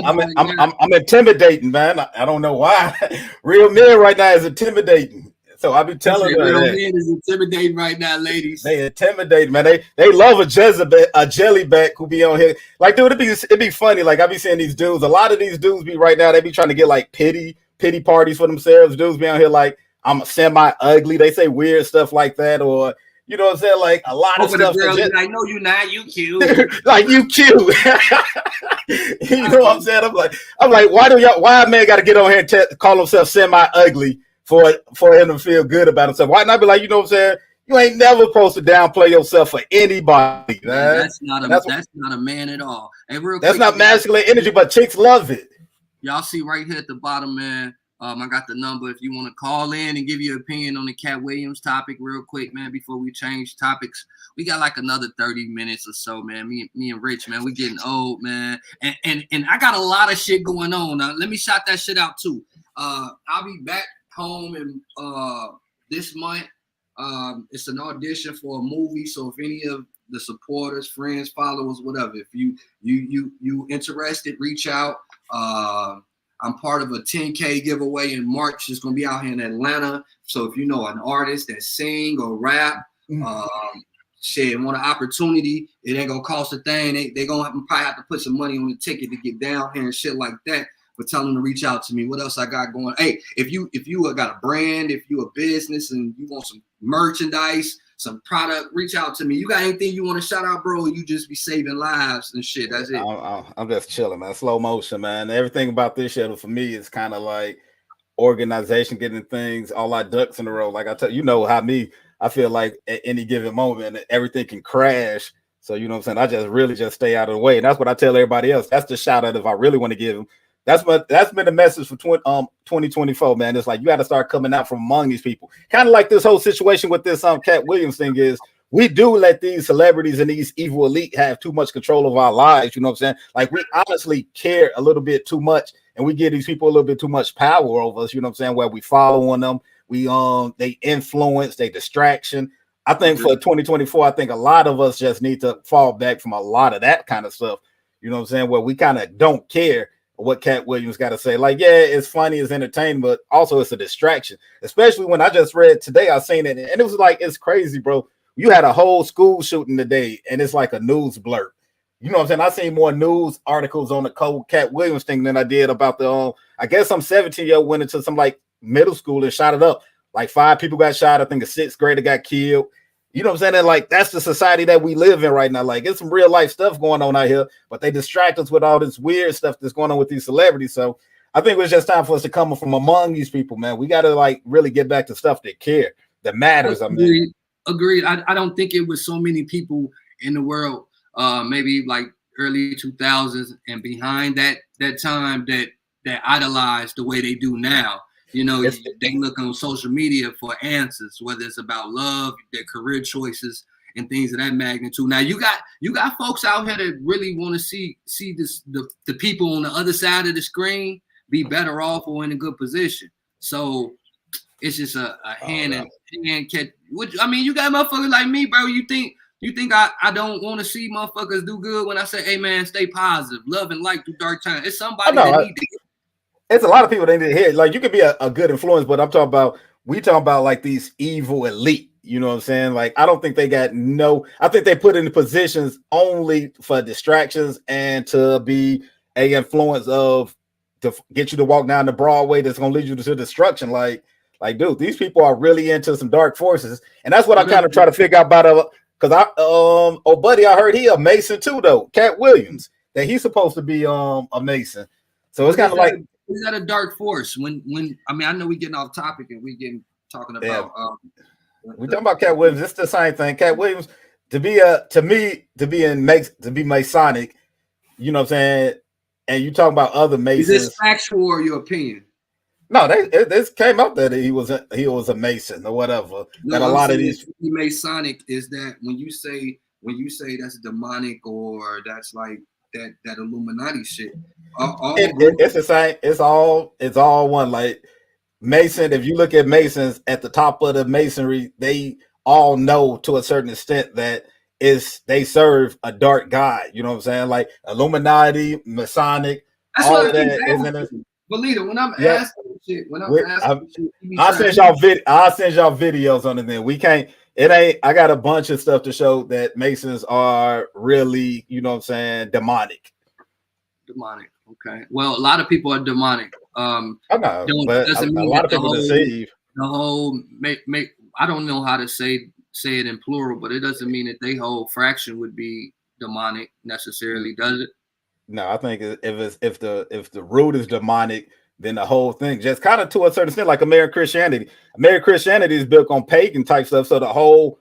I'm intimidating, man. I don't know why. Real men right now is intimidating. So I be telling them real men is intimidating right now, ladies. They intimidate, man. They love a jellyback who be on here. Like, dude, it'd be funny. Like, I be seeing these dudes. A lot of these dudes be right now. They be trying to get like pity parties for themselves. Dudes be on here like I'm semi-ugly. They say weird stuff like that, or you know what I'm saying? Like a lot of stuff. Girls, like, no, you not. You cute. Like you cute. You know what I'm saying? I'm like, why a man got to get on here and call himself semi-ugly? For him to feel good about himself. Why not be like, you know what I'm saying? You ain't never supposed to downplay yourself for anybody, man. That's not a man at all. And real that's quick, not masculine energy, but chicks love it. Y'all see right here at the bottom, man. I got the number if you want to call in and give your opinion on the Cat Williams topic real quick, man, before we change topics. We got like another 30 minutes or so, man. Me and Rich, man, we getting old, man. And I got a lot of shit going on. Now, let me shout that shit out too. I'll be back home in this month. It's an audition for a movie, so if any of the supporters, friends, followers, whatever, if you interested, reach out. I'm part of a 10K giveaway in March. It's gonna be out here in Atlanta, so if you know an artist that sing or rap, shit, want an opportunity, it ain't gonna cost a thing. They gonna probably have to put some money on the ticket to get down here and shit like that. But tell them to reach out to me. What else I got going? Hey, if you got a brand, if you a business and you want some merchandise, some product, reach out to me. You got anything you want to shout out, bro? You just be saving lives and shit. That's it. I'm just chilling, man. Slow motion, man. Everything about this shit for me is kind of like organization, getting things, all our ducks in a row. Like I tell you, know how I feel like at any given moment everything can crash. So you know what I'm saying? I just really stay out of the way. And that's what I tell everybody else. That's the shout out if I really want to give them. That's been the message for 2024, man. It's like you got to start coming out from among these people. Kind of like this whole situation with this Cat Williams thing is we do let these celebrities and these evil elite have too much control of our lives. You know what I'm saying? Like we honestly care a little bit too much, and we give these people a little bit too much power over us. You know what I'm saying? Where we follow on them, they influence, they distraction. I think for 2024, I think a lot of us just need to fall back from a lot of that kind of stuff. You know what I'm saying? Where we kind of don't care what Cat Williams got to say. Like, yeah, it's funny, it's entertaining, but also it's a distraction. Especially when I just read today, I seen it, and it was like, it's crazy, bro. You had a whole school shooting today, and it's like a news blurb. you know what I'm saying? I seen more news articles on the cold Cat Williams thing than I did about the I guess some 17-year-old went into some like middle school and shot it up. Like 5 people got shot. I think a 6th grader got killed. You know what I'm saying? And like that's the society that we live in right now. Like it's some real life stuff going on out here, but they distract us with all this weird stuff that's going on with these celebrities. So I think it was just time for us to come from among these people, man. We got to like really get back to stuff that care, that matters. Agreed. I don't think it was so many people in the world, maybe like early 2000s and behind that time that idolized the way they do now. You know, they look on social media for answers, whether it's about love, their career choices, and things of that magnitude. Now you got folks out here that really want to see this the people on the other side of the screen be better off or in a good position. So it's just a hand catch. I mean, you got motherfuckers like me, bro. You think I don't want to see motherfuckers do good when I say, hey man, stay positive, love and light through dark times. It's somebody that need to. It's a lot of people that need to hear. Like you could be a good influence, but we talking about like these evil elite. You know what I'm saying? Like I don't think they got I think they put in the positions only for distractions and to be a influence to get you to walk down the Broadway that's gonna lead you to destruction. Like dude, these people are really into some dark forces, and that's what I kind of try to figure out about because buddy, I heard he a Mason too though, Cat Williams, that he's supposed to be a Mason. So it's kind of like. Is that a dark force? When I mean, I know we getting off topic and we getting talking about. We talking about Cat Williams. It's the same thing. Cat Williams to be Masonic. You know what I'm saying? And you talking about other Masons. Is this factual or your opinion? No, this came up that he was a Mason or whatever. No, that a lot of these Masonic is that when you say that's demonic or that's like that Illuminati shit. It's the same. It's all one. Like Mason, if you look at Masons at the top of the Masonry, they all know to a certain extent that they serve a dark god. You know what I'm saying? Like Illuminati, Masonic, that's all of that isn't it? Belita, when I'm asking shit, I'll send y'all videos on it. Then we can't. It ain't. I got a bunch of stuff to show that Masons are really, you know what I'm saying, demonic. Demonic. Okay. Well, a lot of people are demonic. I know, but a lot of people deceive. The whole I don't know how to say it in plural, but it doesn't mean that they whole fraction would be demonic necessarily, does it? No, I think if the root is demonic, then the whole thing just kind of to a certain extent like American Christianity. American Christianity is built on pagan type stuff, so the whole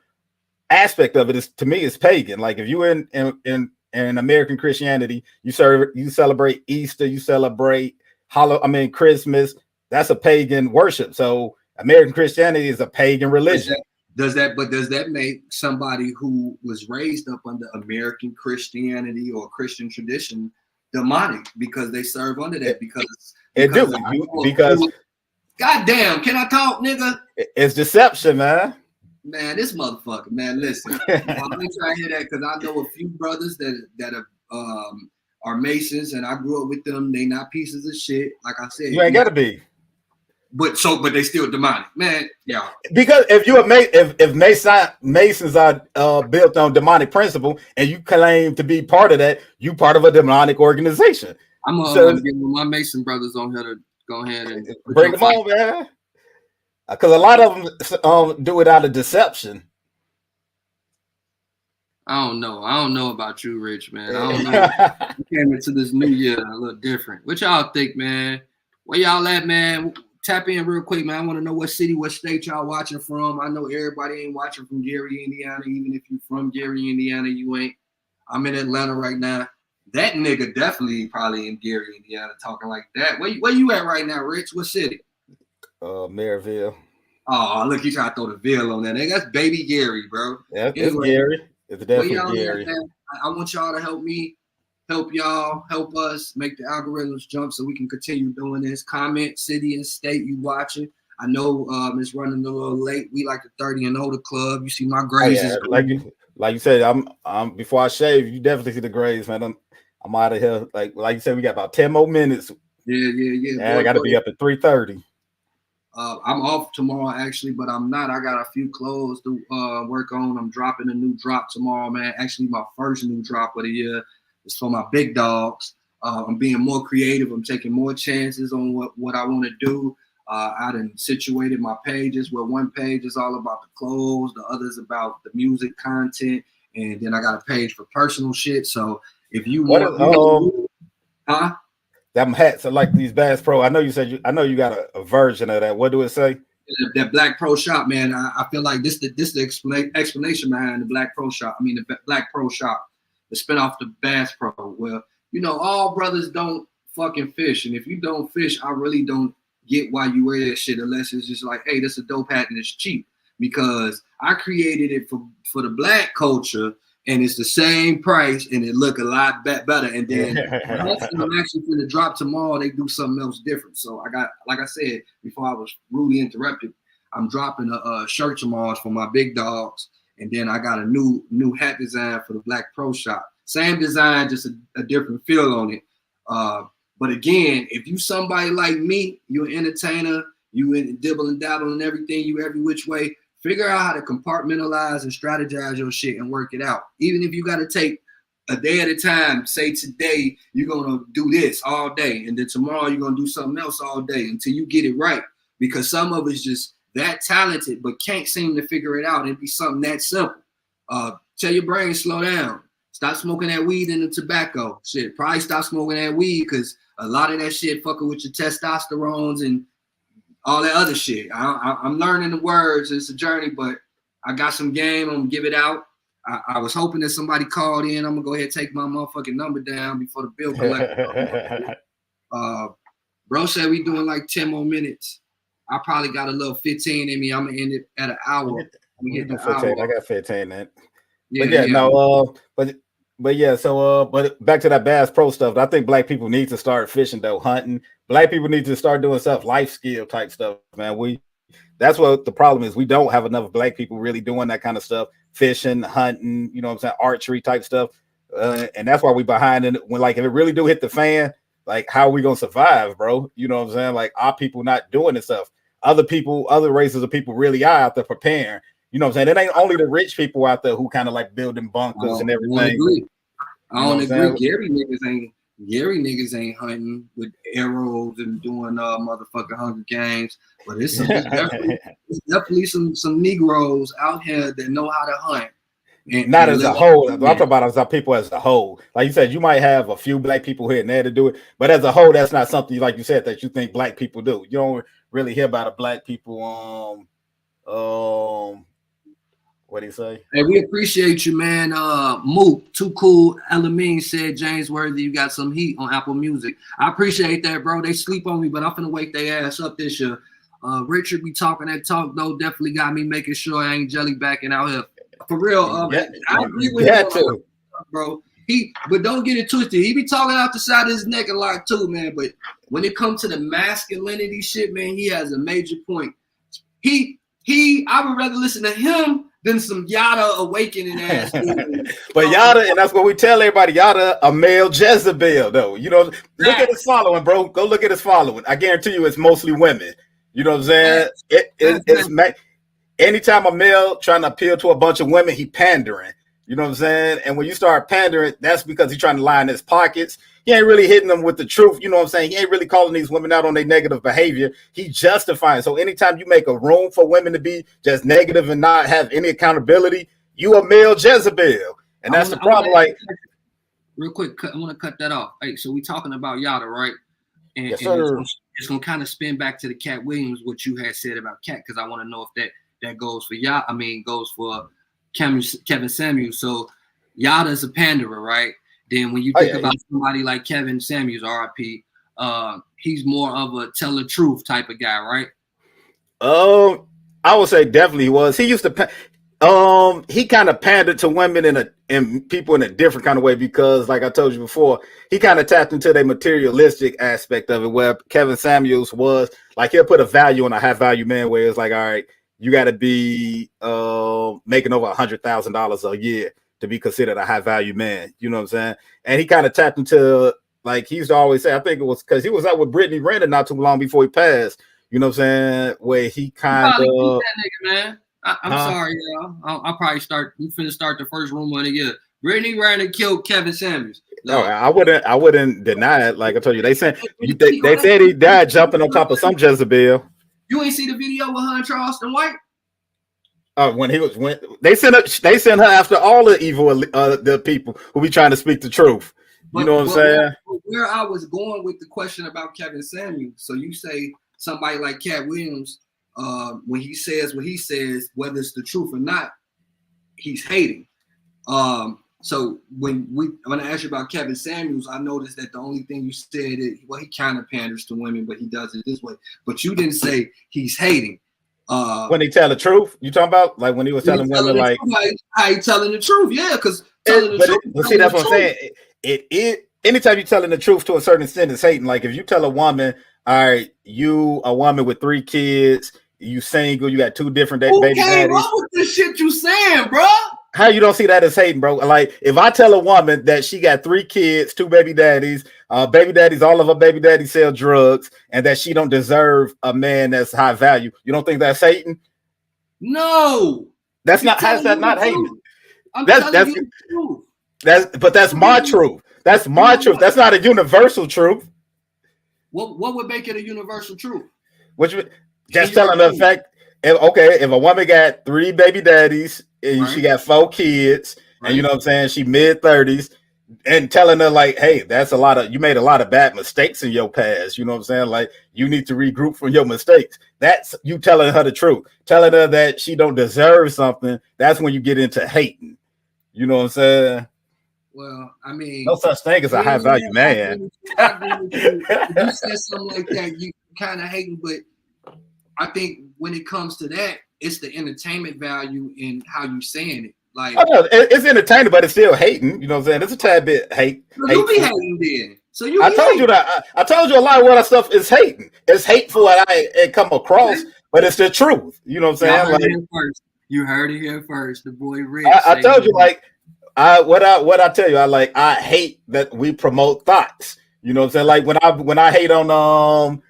aspect of it is to me is pagan. Like if you in American Christianity, you celebrate Easter, you celebrate Christmas. That's a pagan worship. So American Christianity is a pagan religion. Does that make somebody who was raised up under American Christianity or Christian tradition demonic because they serve under that? Because goddamn, can I talk, nigga? It's deception, man. Man, this motherfucker, man. Listen, I'm trying to hear that because I know a few brothers that are Masons, and I grew up with them. They not pieces of shit. Like I said, you ain't gotta be. But they still demonic, man. Yeah. Because if Masons are built on demonic principle, and you claim to be part of that, you part of a demonic organization. I'm gonna get my Mason brothers on here to go ahead and bring them on, man. Because a lot of them do it out of deception. I don't know about you, Rich, man. I don't know. You came into this new year a little different. What y'all think, man? Where y'all at, man? Tap in real quick, man. I want to know what city, what state y'all watching from. I know everybody ain't watching from Gary, Indiana. Even if you from Gary, Indiana, you ain't. I'm in Atlanta right now. That nigga definitely probably in Gary, Indiana, talking like that. Where you at right now, Rich? What city? Maryville. Oh, look, you trying to throw the Ville on that. That's baby Gary, bro. Yeah, it's Gary. It's definitely Gary. I want y'all to help me, help y'all, help us make the algorithms jump so we can continue doing this. Comment city and state you watching. I know it's running a little late. We like the 30 and older club. You see my grades. Like you said, I'm before I shave, you definitely see the grades, man. I'm out of here. Like you said, we got about 10 more minutes. Yeah. And I got to be up at 3:30. I'm off tomorrow actually, but I'm not. I got a few clothes to work on. I'm dropping a new drop tomorrow, man. Actually, my first new drop of the year. It's for my big dogs. I'm being more creative. I'm taking more chances on what I want to do. I done situated my pages where one page is all about the clothes, the other's about the music content, and then I got a page for personal shit. So if you want, them hats are like these Bass Pro. I know you said I know you got a version of that. What do it say? That Black Pro Shop, man. I feel like this the explanation behind the Black Pro Shop. I mean the Black Pro Shop, the spin off the Bass Pro. Well, you know, all brothers don't fucking fish, and if you don't fish, I really don't get why you wear that shit unless it's just like, hey, this is a dope hat and it's cheap. Because I created it for the black culture and it's the same price and it look a lot better. And then I'm actually going to drop tomorrow. They do something else different. So I got, like I said before, I was rudely interrupted. I'm dropping a shirt tomorrow for my big dogs, and then I got a new hat design for the Black Pro Shop. Same design, just a different feel on it. But again, if you somebody like me, you're an entertainer, you in dibble and dabble and everything, you every which way, figure out how to compartmentalize and strategize your shit and work it out. Even if you got to take a day at a time, say today you're going to do this all day, and then tomorrow you're going to do something else all day until you get it right. Because some of us just that talented but can't seem to figure it out. It'd be something that simple. Tell your brain, slow down. Stop smoking that weed and the tobacco. Shit, probably stop smoking that weed because a lot of that shit fucking with your testosterones and all that other shit. I'm learning the words. It's a journey, but I got some game. I'm going to give it out. I was hoping that somebody called in. I'm going to go ahead and take my motherfucking number down before the bill collector. Bro said we doing like 10 more minutes. I probably got a little 15 in me. I'm going to end it at an hour. I got 15 in. Yeah, But yeah, so but back to that Bass Pro stuff. I think black people need to start fishing though, hunting. Black people need to start doing stuff, life skill type stuff, man. That's what the problem is. We don't have enough black people really doing that kind of stuff, fishing, hunting, you know what I'm saying, archery type stuff. And that's why we behind it. When like if it really do hit the fan, like how are we gonna survive, bro? You know what I'm saying? Like our people not doing this stuff. Other races of people really are out there preparing. You know what I'm saying? It ain't only the rich people out there who kind of like building bunkers and everything. I don't agree. Gary niggas ain't hunting with arrows and doing motherfucking Hunger Games. But it's definitely some Negroes out here that know how to hunt. And not as a whole. I'm talking about as a people as a whole. Like you said, you might have a few black people here and there to do it, but as a whole, that's not something like you said that you think black people do. You don't really hear about a black people. What do you say? Hey, we appreciate you, man. Mook, Too Cool, Elamine said, James Worthy, you got some heat on Apple Music. I appreciate that, bro. They sleep on me, but I'm finna wake their ass up this year. Richard be talking that talk, though. Definitely got me making sure I ain't jelly backing out here. For real, I agree with him, too, bro. But don't get it twisted. He be talking out the side of his neck a lot too, man. But when it comes to the masculinity shit, man, he has a major point. I would rather listen to him than some Yada awakening ass. But Yada, and that's what we tell everybody, Yada, a male Jezebel, though. You know, look at his following, bro. Go look at his following. I guarantee you it's mostly women. You know what I'm saying? It's anytime a male trying to appeal to a bunch of women, he pandering. You know what I'm saying? And when you start pandering, that's because he's trying to line his pockets. He ain't really hitting them with the truth. You know what I'm saying? He ain't really calling these women out on their negative behavior. He justifying. So anytime you make a room for women to be just negative and not have any accountability, you a male Jezebel. And that's the problem. Like, real quick, I want to cut that off. Hey, so we talking about Yada, right? And, yes, sir. It's gonna kind of spin back to the Cat Williams, what you had said about Cat, because I want to know if that goes for Yada. I mean, goes for Kevin Samuels. So Yada's a panderer, right? Then when you think about somebody like Kevin Samuels, RIP, he's more of a tell the truth type of guy, right? I would say definitely he was. He used to he kind of pandered to women and people in a different kind of way because, like I told you before, he kind of tapped into their materialistic aspect of it, where Kevin Samuels was like, he'll put a value on a high value man where it's like, all right, you got to be making over $100,000 a year to be considered a high value man. You know what I'm saying? And he kind of tapped into, like he used to always say, I think it was because he was out with Brittany Renner not too long before he passed. You know what I'm saying? Where he kind of that nigga, man. I'm sorry, y'all. I'll probably start. We finna start the first room of the year. Brittany Renner killed Kevin Samuels. No, I wouldn't deny it. Like I told you, they said he died jumping on top of some Jezebel. You ain't see the video with her and Charleston White? When they sent her after all the evil the people who be trying to speak the truth. You know what I'm saying? Where I was going with the question about Kevin Samuels. So you say somebody like Cat Williams, when he says what he says, whether it's the truth or not, he's hating. So when I asked you about Kevin Samuels, I noticed that the only thing you said is, well, he kind of panders to women, but he does it this way. But you didn't say he's hating. When he tell the truth, you talking about like when he was telling women like how he telling the truth? Yeah, because telling the truth. But see, that's what I'm saying. It anytime you're telling the truth to a certain extent, it's hating. Like if you tell a woman, all right, you a woman with 3 kids, you single, you got 2 different baby daddies. What's with this shit you saying, bro? How you don't see that as hating, bro? Like if I tell a woman that she got 3 kids, 2 baby daddies, all of her baby daddies sell drugs, and that she don't deserve a man that's high value, you don't think that's hating? No, that's not. How's that not hating? That's the truth. That's my truth. That's my truth. That's not a universal truth. What would make it a universal truth? Just telling the fact. If a woman got 3 baby daddies and she got 4 kids, and you know what I'm saying, she mid-30s, and telling her like, hey, you made a lot of bad mistakes in your past. You know what I'm saying? Like you need to regroup from your mistakes. That's you telling her the truth. Telling her that she don't deserve something. That's when you get into hating. You know what I'm saying? Well, I mean, no such thing as a high value man. If you said something like that, you kind of hating, but I think when it comes to that, it's the entertainment value in how you saying it. Like, it's entertaining, but it's still hating. You know what I'm saying? It's a tad bit hate. So you be hating then. So you. I told you that. I told you a lot of what that stuff is hating. It's hateful and it come across, but it's the truth. You know what I'm saying? You heard it here first. The boy Rich. I told you like. What I tell you, I hate that we promote thoughts. You know what I'm saying? Like when I hate on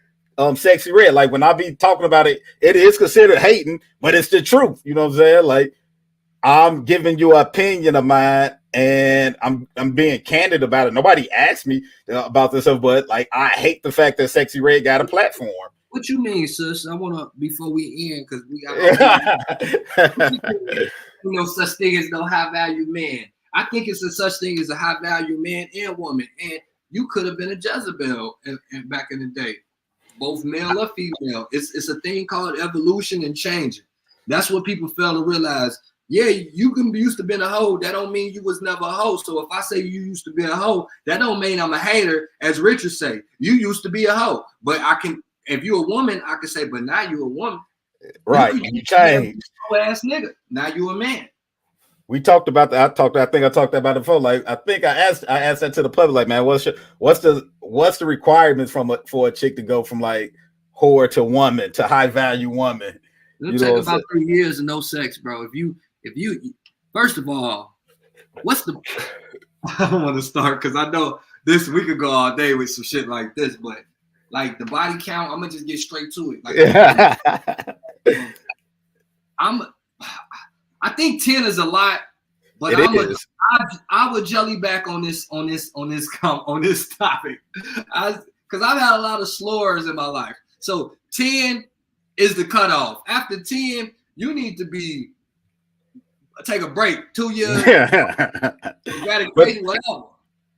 Sexy Red, like when I be talking about it, it is considered hating, but it's the truth. You know what I'm saying? Like I'm giving you an opinion of mine, and I'm being candid about it. Nobody asked me about this stuff, but like I hate the fact that Sexy Red got a platform. What you mean, sis? I want to before we end because we got no such thing as no high value man. I think it's a such thing as a high value man and woman, and you could have been a Jezebel back in the day, both male or female. It's a thing called evolution and changing. That's what people fail to realize. Yeah, you can be used to being a hoe. That don't mean you was never a hoe. So if I say you used to be a hoe, that don't mean I'm a hater. As Richard say, you used to be a hoe. But I can, if you're a woman, I can say, but now you're a woman. Right, you changed. Ass nigga. Now you a man. We talked about that. I think I talked about it before. Like I think I asked that to the public. Like, man, what's the requirements for a chick to go from like whore to woman to high value woman? It'll take about 3 years and no sex, bro. If you first of all, what's the I don't want to start because I know we could go all day with some shit like this, but like the body count, I'm gonna just get straight to it. Like, I think 10 is a lot, but I would jelly back on this topic, because I've had a lot of slurs in my life. So 10 is the cutoff. After 10, you need to take a break. 2 years, whatever.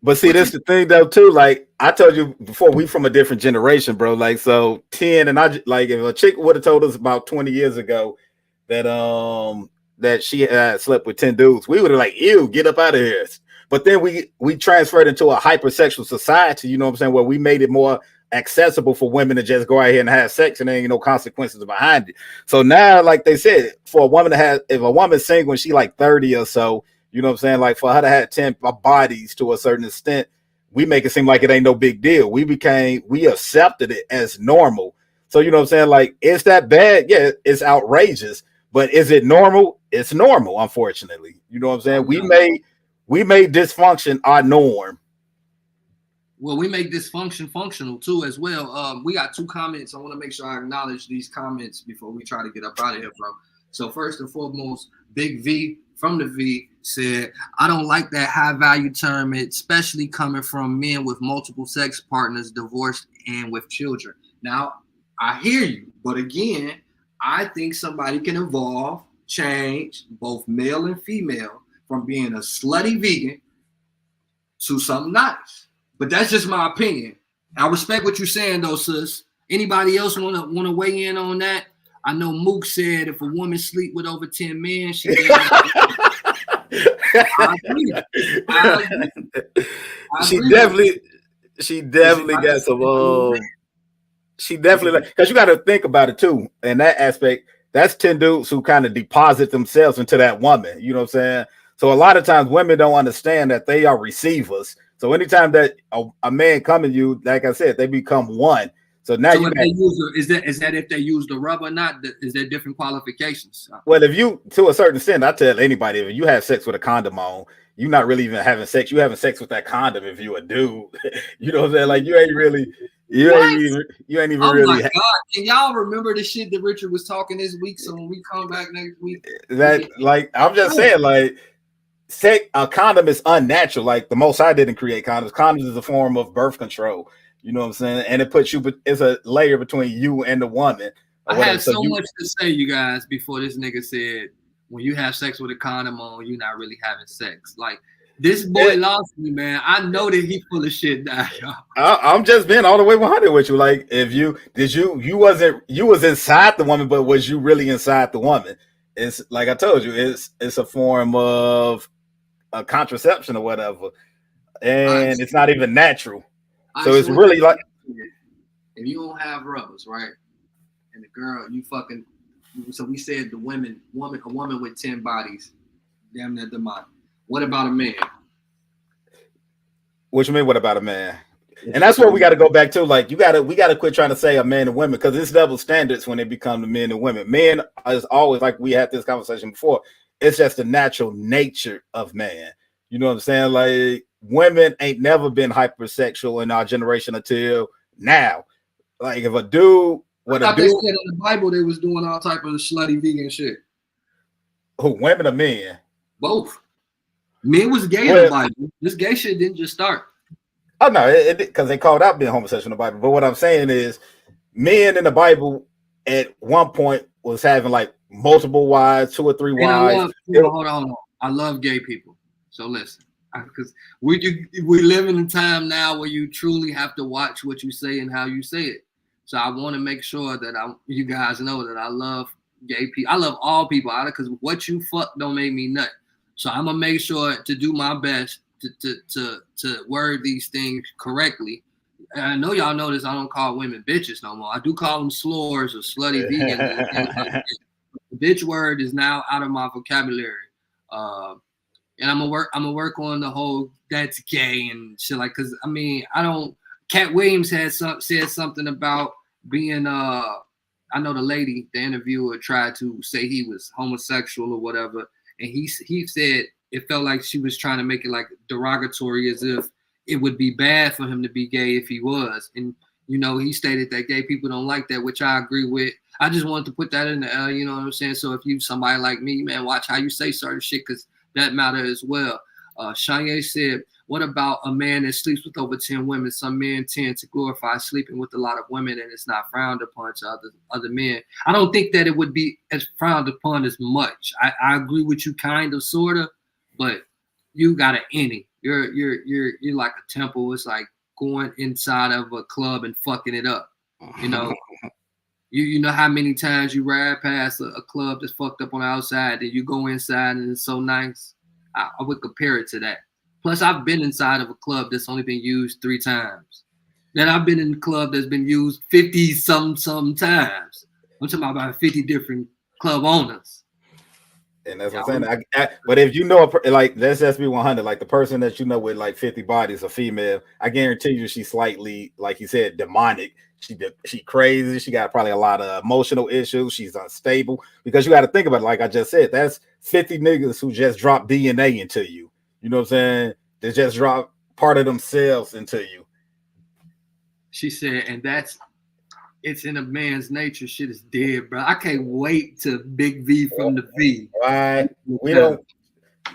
But see, that's the thing though too. Like I told you before, we from a different generation, bro. Like so 10, and I like if a chick would have told us about 20 years ago that she had slept with 10 dudes, we would have like, ew, get up out of here. But then we transferred into a hypersexual society, you know what I'm saying, where we made it more accessible for women to just go out here and have sex and there ain't no consequences behind it. So now, like they said, for a woman to have, if a woman's single when she like 30 or so, you know what I'm saying, like for her to have 10 bodies to a certain extent, we make it seem like it ain't no big deal. We accepted it as normal. So, you know what I'm saying, like, is that bad? Yeah, it's outrageous. But is it normal? It's normal, unfortunately. You know what I'm saying? We made dysfunction our norm. Well, we make dysfunction functional too, as well. We got 2 comments. I want to make sure I acknowledge these comments before we try to get up out of here, bro. So first and foremost, Big V from the V said, I don't like that high value term, especially coming from men with multiple sex partners, divorced, and with children. Now, I hear you, but again, I think somebody can evolve, change, both male and female, from being a slutty vegan to something nice. But that's just my opinion. I respect what you're saying, though, sis. Anybody else wanna weigh in on that? I know Mook said if a woman sleep with over 10 men, she I agree. She definitely got some. She definitely, because you got to think about it too. In that aspect, that's 10 dudes who kind of deposit themselves into that woman. You know what I'm saying? So a lot of times women don't understand that they are receivers. So anytime that a man come in you, like I said, they become one. So now you is that if they use the rub or not? Is there different qualifications? Well, if you, to a certain extent, I tell anybody, if you have sex with a condom on, you're not really even having sex. You're having sex with that condom if you a dude. You know what I'm saying? Like you ain't even oh really. My God. Can y'all remember the shit that Richard was talking this week? So when we come back next week, that like I'm just saying, like a condom is unnatural. Like the Most High didn't create condoms. Condoms is a form of birth control. You know what I'm saying? And it puts you, it's a layer between you and the woman. I had so much to say, you guys, before this nigga said, when you have sex with a condom on, you're not really having sex. Like, this boy lost me, man. I know that he full of shit now, y'all. I'm just being all the way 100 with you. Like, if you was inside the woman, but was you really inside the woman? It's like I told you, it's a form of a contraception or whatever. And it's not even natural. So it's really like, if you don't have rubbers, right? And the girl, you fucking, so we said a woman with 10 bodies, damn near demonic. What about a man? What you mean? What about a man? And that's where we got to go back to. Like, we got to quit trying to say a man and women, because it's double standards when it becomes the men and women. Men is always, like we had this conversation before, it's just the natural nature of man. You know what I'm saying? Like, women ain't never been hypersexual in our generation until now. Like, if a dude, they said in the Bible they was doing all type of slutty vegan shit. Who, women or men? Both. Men was gay in the Bible. This gay shit didn't just start. Oh no, because they called out being homosexual in the Bible. But what I'm saying is, men in the Bible at one point was having like multiple wives, 2 or 3 wives. Hold on. I love gay people. So listen, because we live in a time now where you truly have to watch what you say and how you say it. So I want to make sure that you guys know that I love gay people. I love all people, because what you fuck don't make me nut. So I'm gonna make sure to do my best to word these things correctly. And I know y'all notice I don't call women bitches no more. I do call them slurs or slutty vegans. The bitch word is now out of my vocabulary. And I'm gonna work on the whole that's gay and shit, like, cause I mean Cat Williams said something about being I know the interviewer tried to say he was homosexual or whatever, and he said it felt like she was trying to make it like derogatory, as if it would be bad for him to be gay if he was. And he stated that gay people don't like that, which I agree with. I just wanted to put that in the you know what I'm saying? So if you somebody like me, man, watch how you say certain shit, because that matter as well. Shanye said, what about a man that sleeps with over 10 women? Some men tend to glorify sleeping with a lot of women, and it's not frowned upon to other men. I don't think that it would be as frowned upon as much. I agree with you, kind of, sort of, but you got an innie. You're like a temple. It's like going inside of a club and fucking it up. You know how many times you ride past a club that's fucked up on the outside, then you go inside and it's so nice. I would compare it to that. Plus, I've been inside of a club that's only been used 3 times. Then I've been in a club that's been used 50 some times. I'm talking about 50 different club owners. And that's what I'm saying. But if you know, like, let's just be 100, like the person that you know with like 50 bodies, a female, I guarantee you she's slightly, like you said, demonic. She crazy. She got probably a lot of emotional issues. She's unstable, because you got to think about it. Like I just said, that's 50 niggas who just drop DNA into you. You know what I'm saying? They just drop part of themselves into you. She said, and that's it's in a man's nature. Shit is dead, bro. I can't wait to Big V from the V. Right. We don't.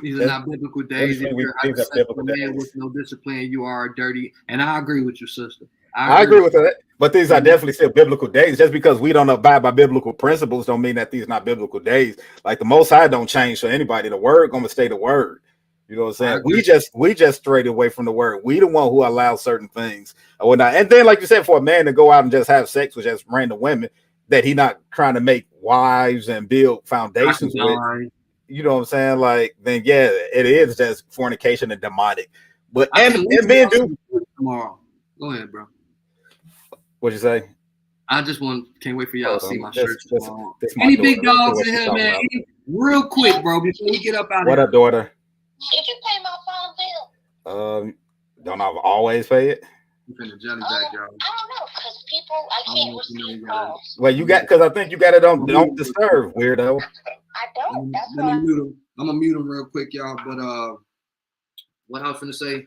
These are not biblical days. If you're a hypersexual man with no discipline, you are dirty. And I agree with your sister. I agree with that. But these are definitely still biblical days. Just because we don't abide by biblical principles don't mean that these are not biblical days. Like the Most High don't change for anybody. The word gonna stay the word. You know what I'm saying? We just strayed away from the word. We the one who allow certain things or whatnot. And then, like you said, for a man to go out and just have sex with just random women that he not trying to make wives and build foundations with. You know what I'm saying? Like, then yeah, it is just fornication and demonic. But and men do tomorrow. Go ahead, bro. What'd you say? I just can't wait for y'all to see my shirt tomorrow. Any big dogs in here, man? Real quick, bro, before we get up out of here. What up, daughter? Did you pay my phone bill? Don't I always pay it? You finna jelly back, y'all. I don't know, because people, I can't receive calls. Well, you got, because I think you got it on don't disturb, weirdo. I don't. That's Let me mute him. I'm gonna mute him real quick, y'all. But what I was finna say,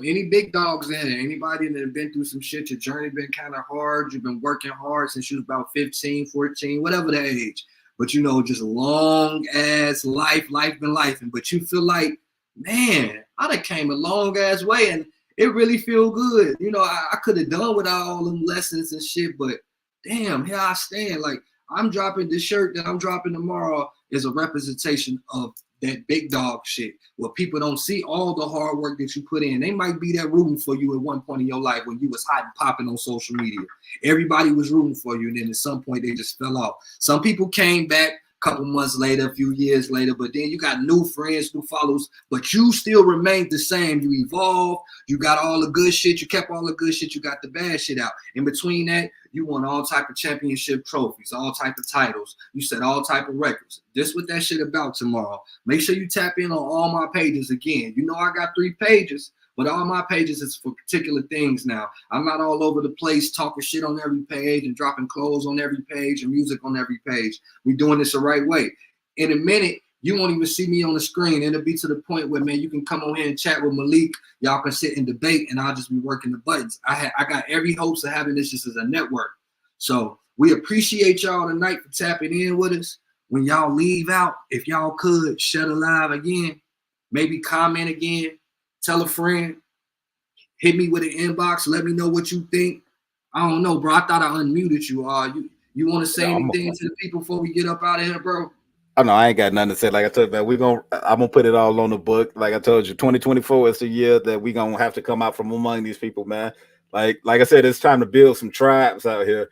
any big dogs in it, anybody that have been through some shit, your journey been kind of hard, you've been working hard since you was about 15, 14, whatever the age. But you know, just long ass life been life. But you feel like, man, I done came a long ass way and it really feel good. You know, I could have done without all them lessons and shit, but damn, here I stand. Like, I'm dropping this shirt that I'm dropping tomorrow is a representation of that big dog shit where people don't see all the hard work that you put in. They might be there rooting for you at one point in your life when you was hot and popping on social media. Everybody was rooting for you, and then at some point they just fell off. Some people came back a couple months later, a few years later, but then you got new friends, new followers, but you still remained the same. You evolved, you got all the good shit, you kept all the good shit, you got the bad shit out. In between that, you won all type of championship trophies, all type of titles. You set all type of records. This what that shit about tomorrow. Make sure you tap in on all my pages again. You know I got 3 pages, but all my pages is for particular things now. I'm not all over the place talking shit on every page and dropping clothes on every page and music on every page. We're doing this the right way. In a minute, you won't even see me on the screen. It'll be to the point where, man, you can come on here and chat with Malik. Y'all can sit and debate, and I'll just be working the buttons. I got every hopes of having this just as a network. So we appreciate y'all tonight for tapping in with us. When y'all leave out, if y'all could, shut a live again, maybe comment again, tell a friend, hit me with an inbox, let me know what you think. I don't know, bro. I thought I unmuted you. You want to say anything to the people before we get up out of here, bro? Oh no, I ain't got nothing to say. Like I told you, man, I'm gonna put it all on the book. Like I told you, 2024 is the year that we gonna have to come out from among these people, man. Like I said, it's time to build some tribes out here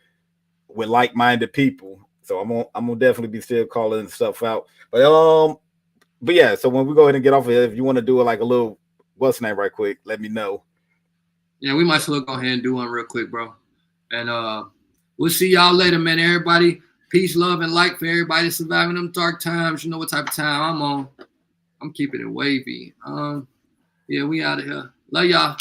with like-minded people. So I'm gonna definitely be still calling stuff out. But yeah. So when we go ahead and get off of here, if you want to do it like a little what's the name right quick, let me know. Yeah, we might as well go ahead and do one real quick, bro. And we'll see y'all later, man. Everybody. Peace, love, and light for everybody surviving them dark times. You know what type of time I'm on. I'm keeping it wavy. Yeah, we out of here. Love y'all.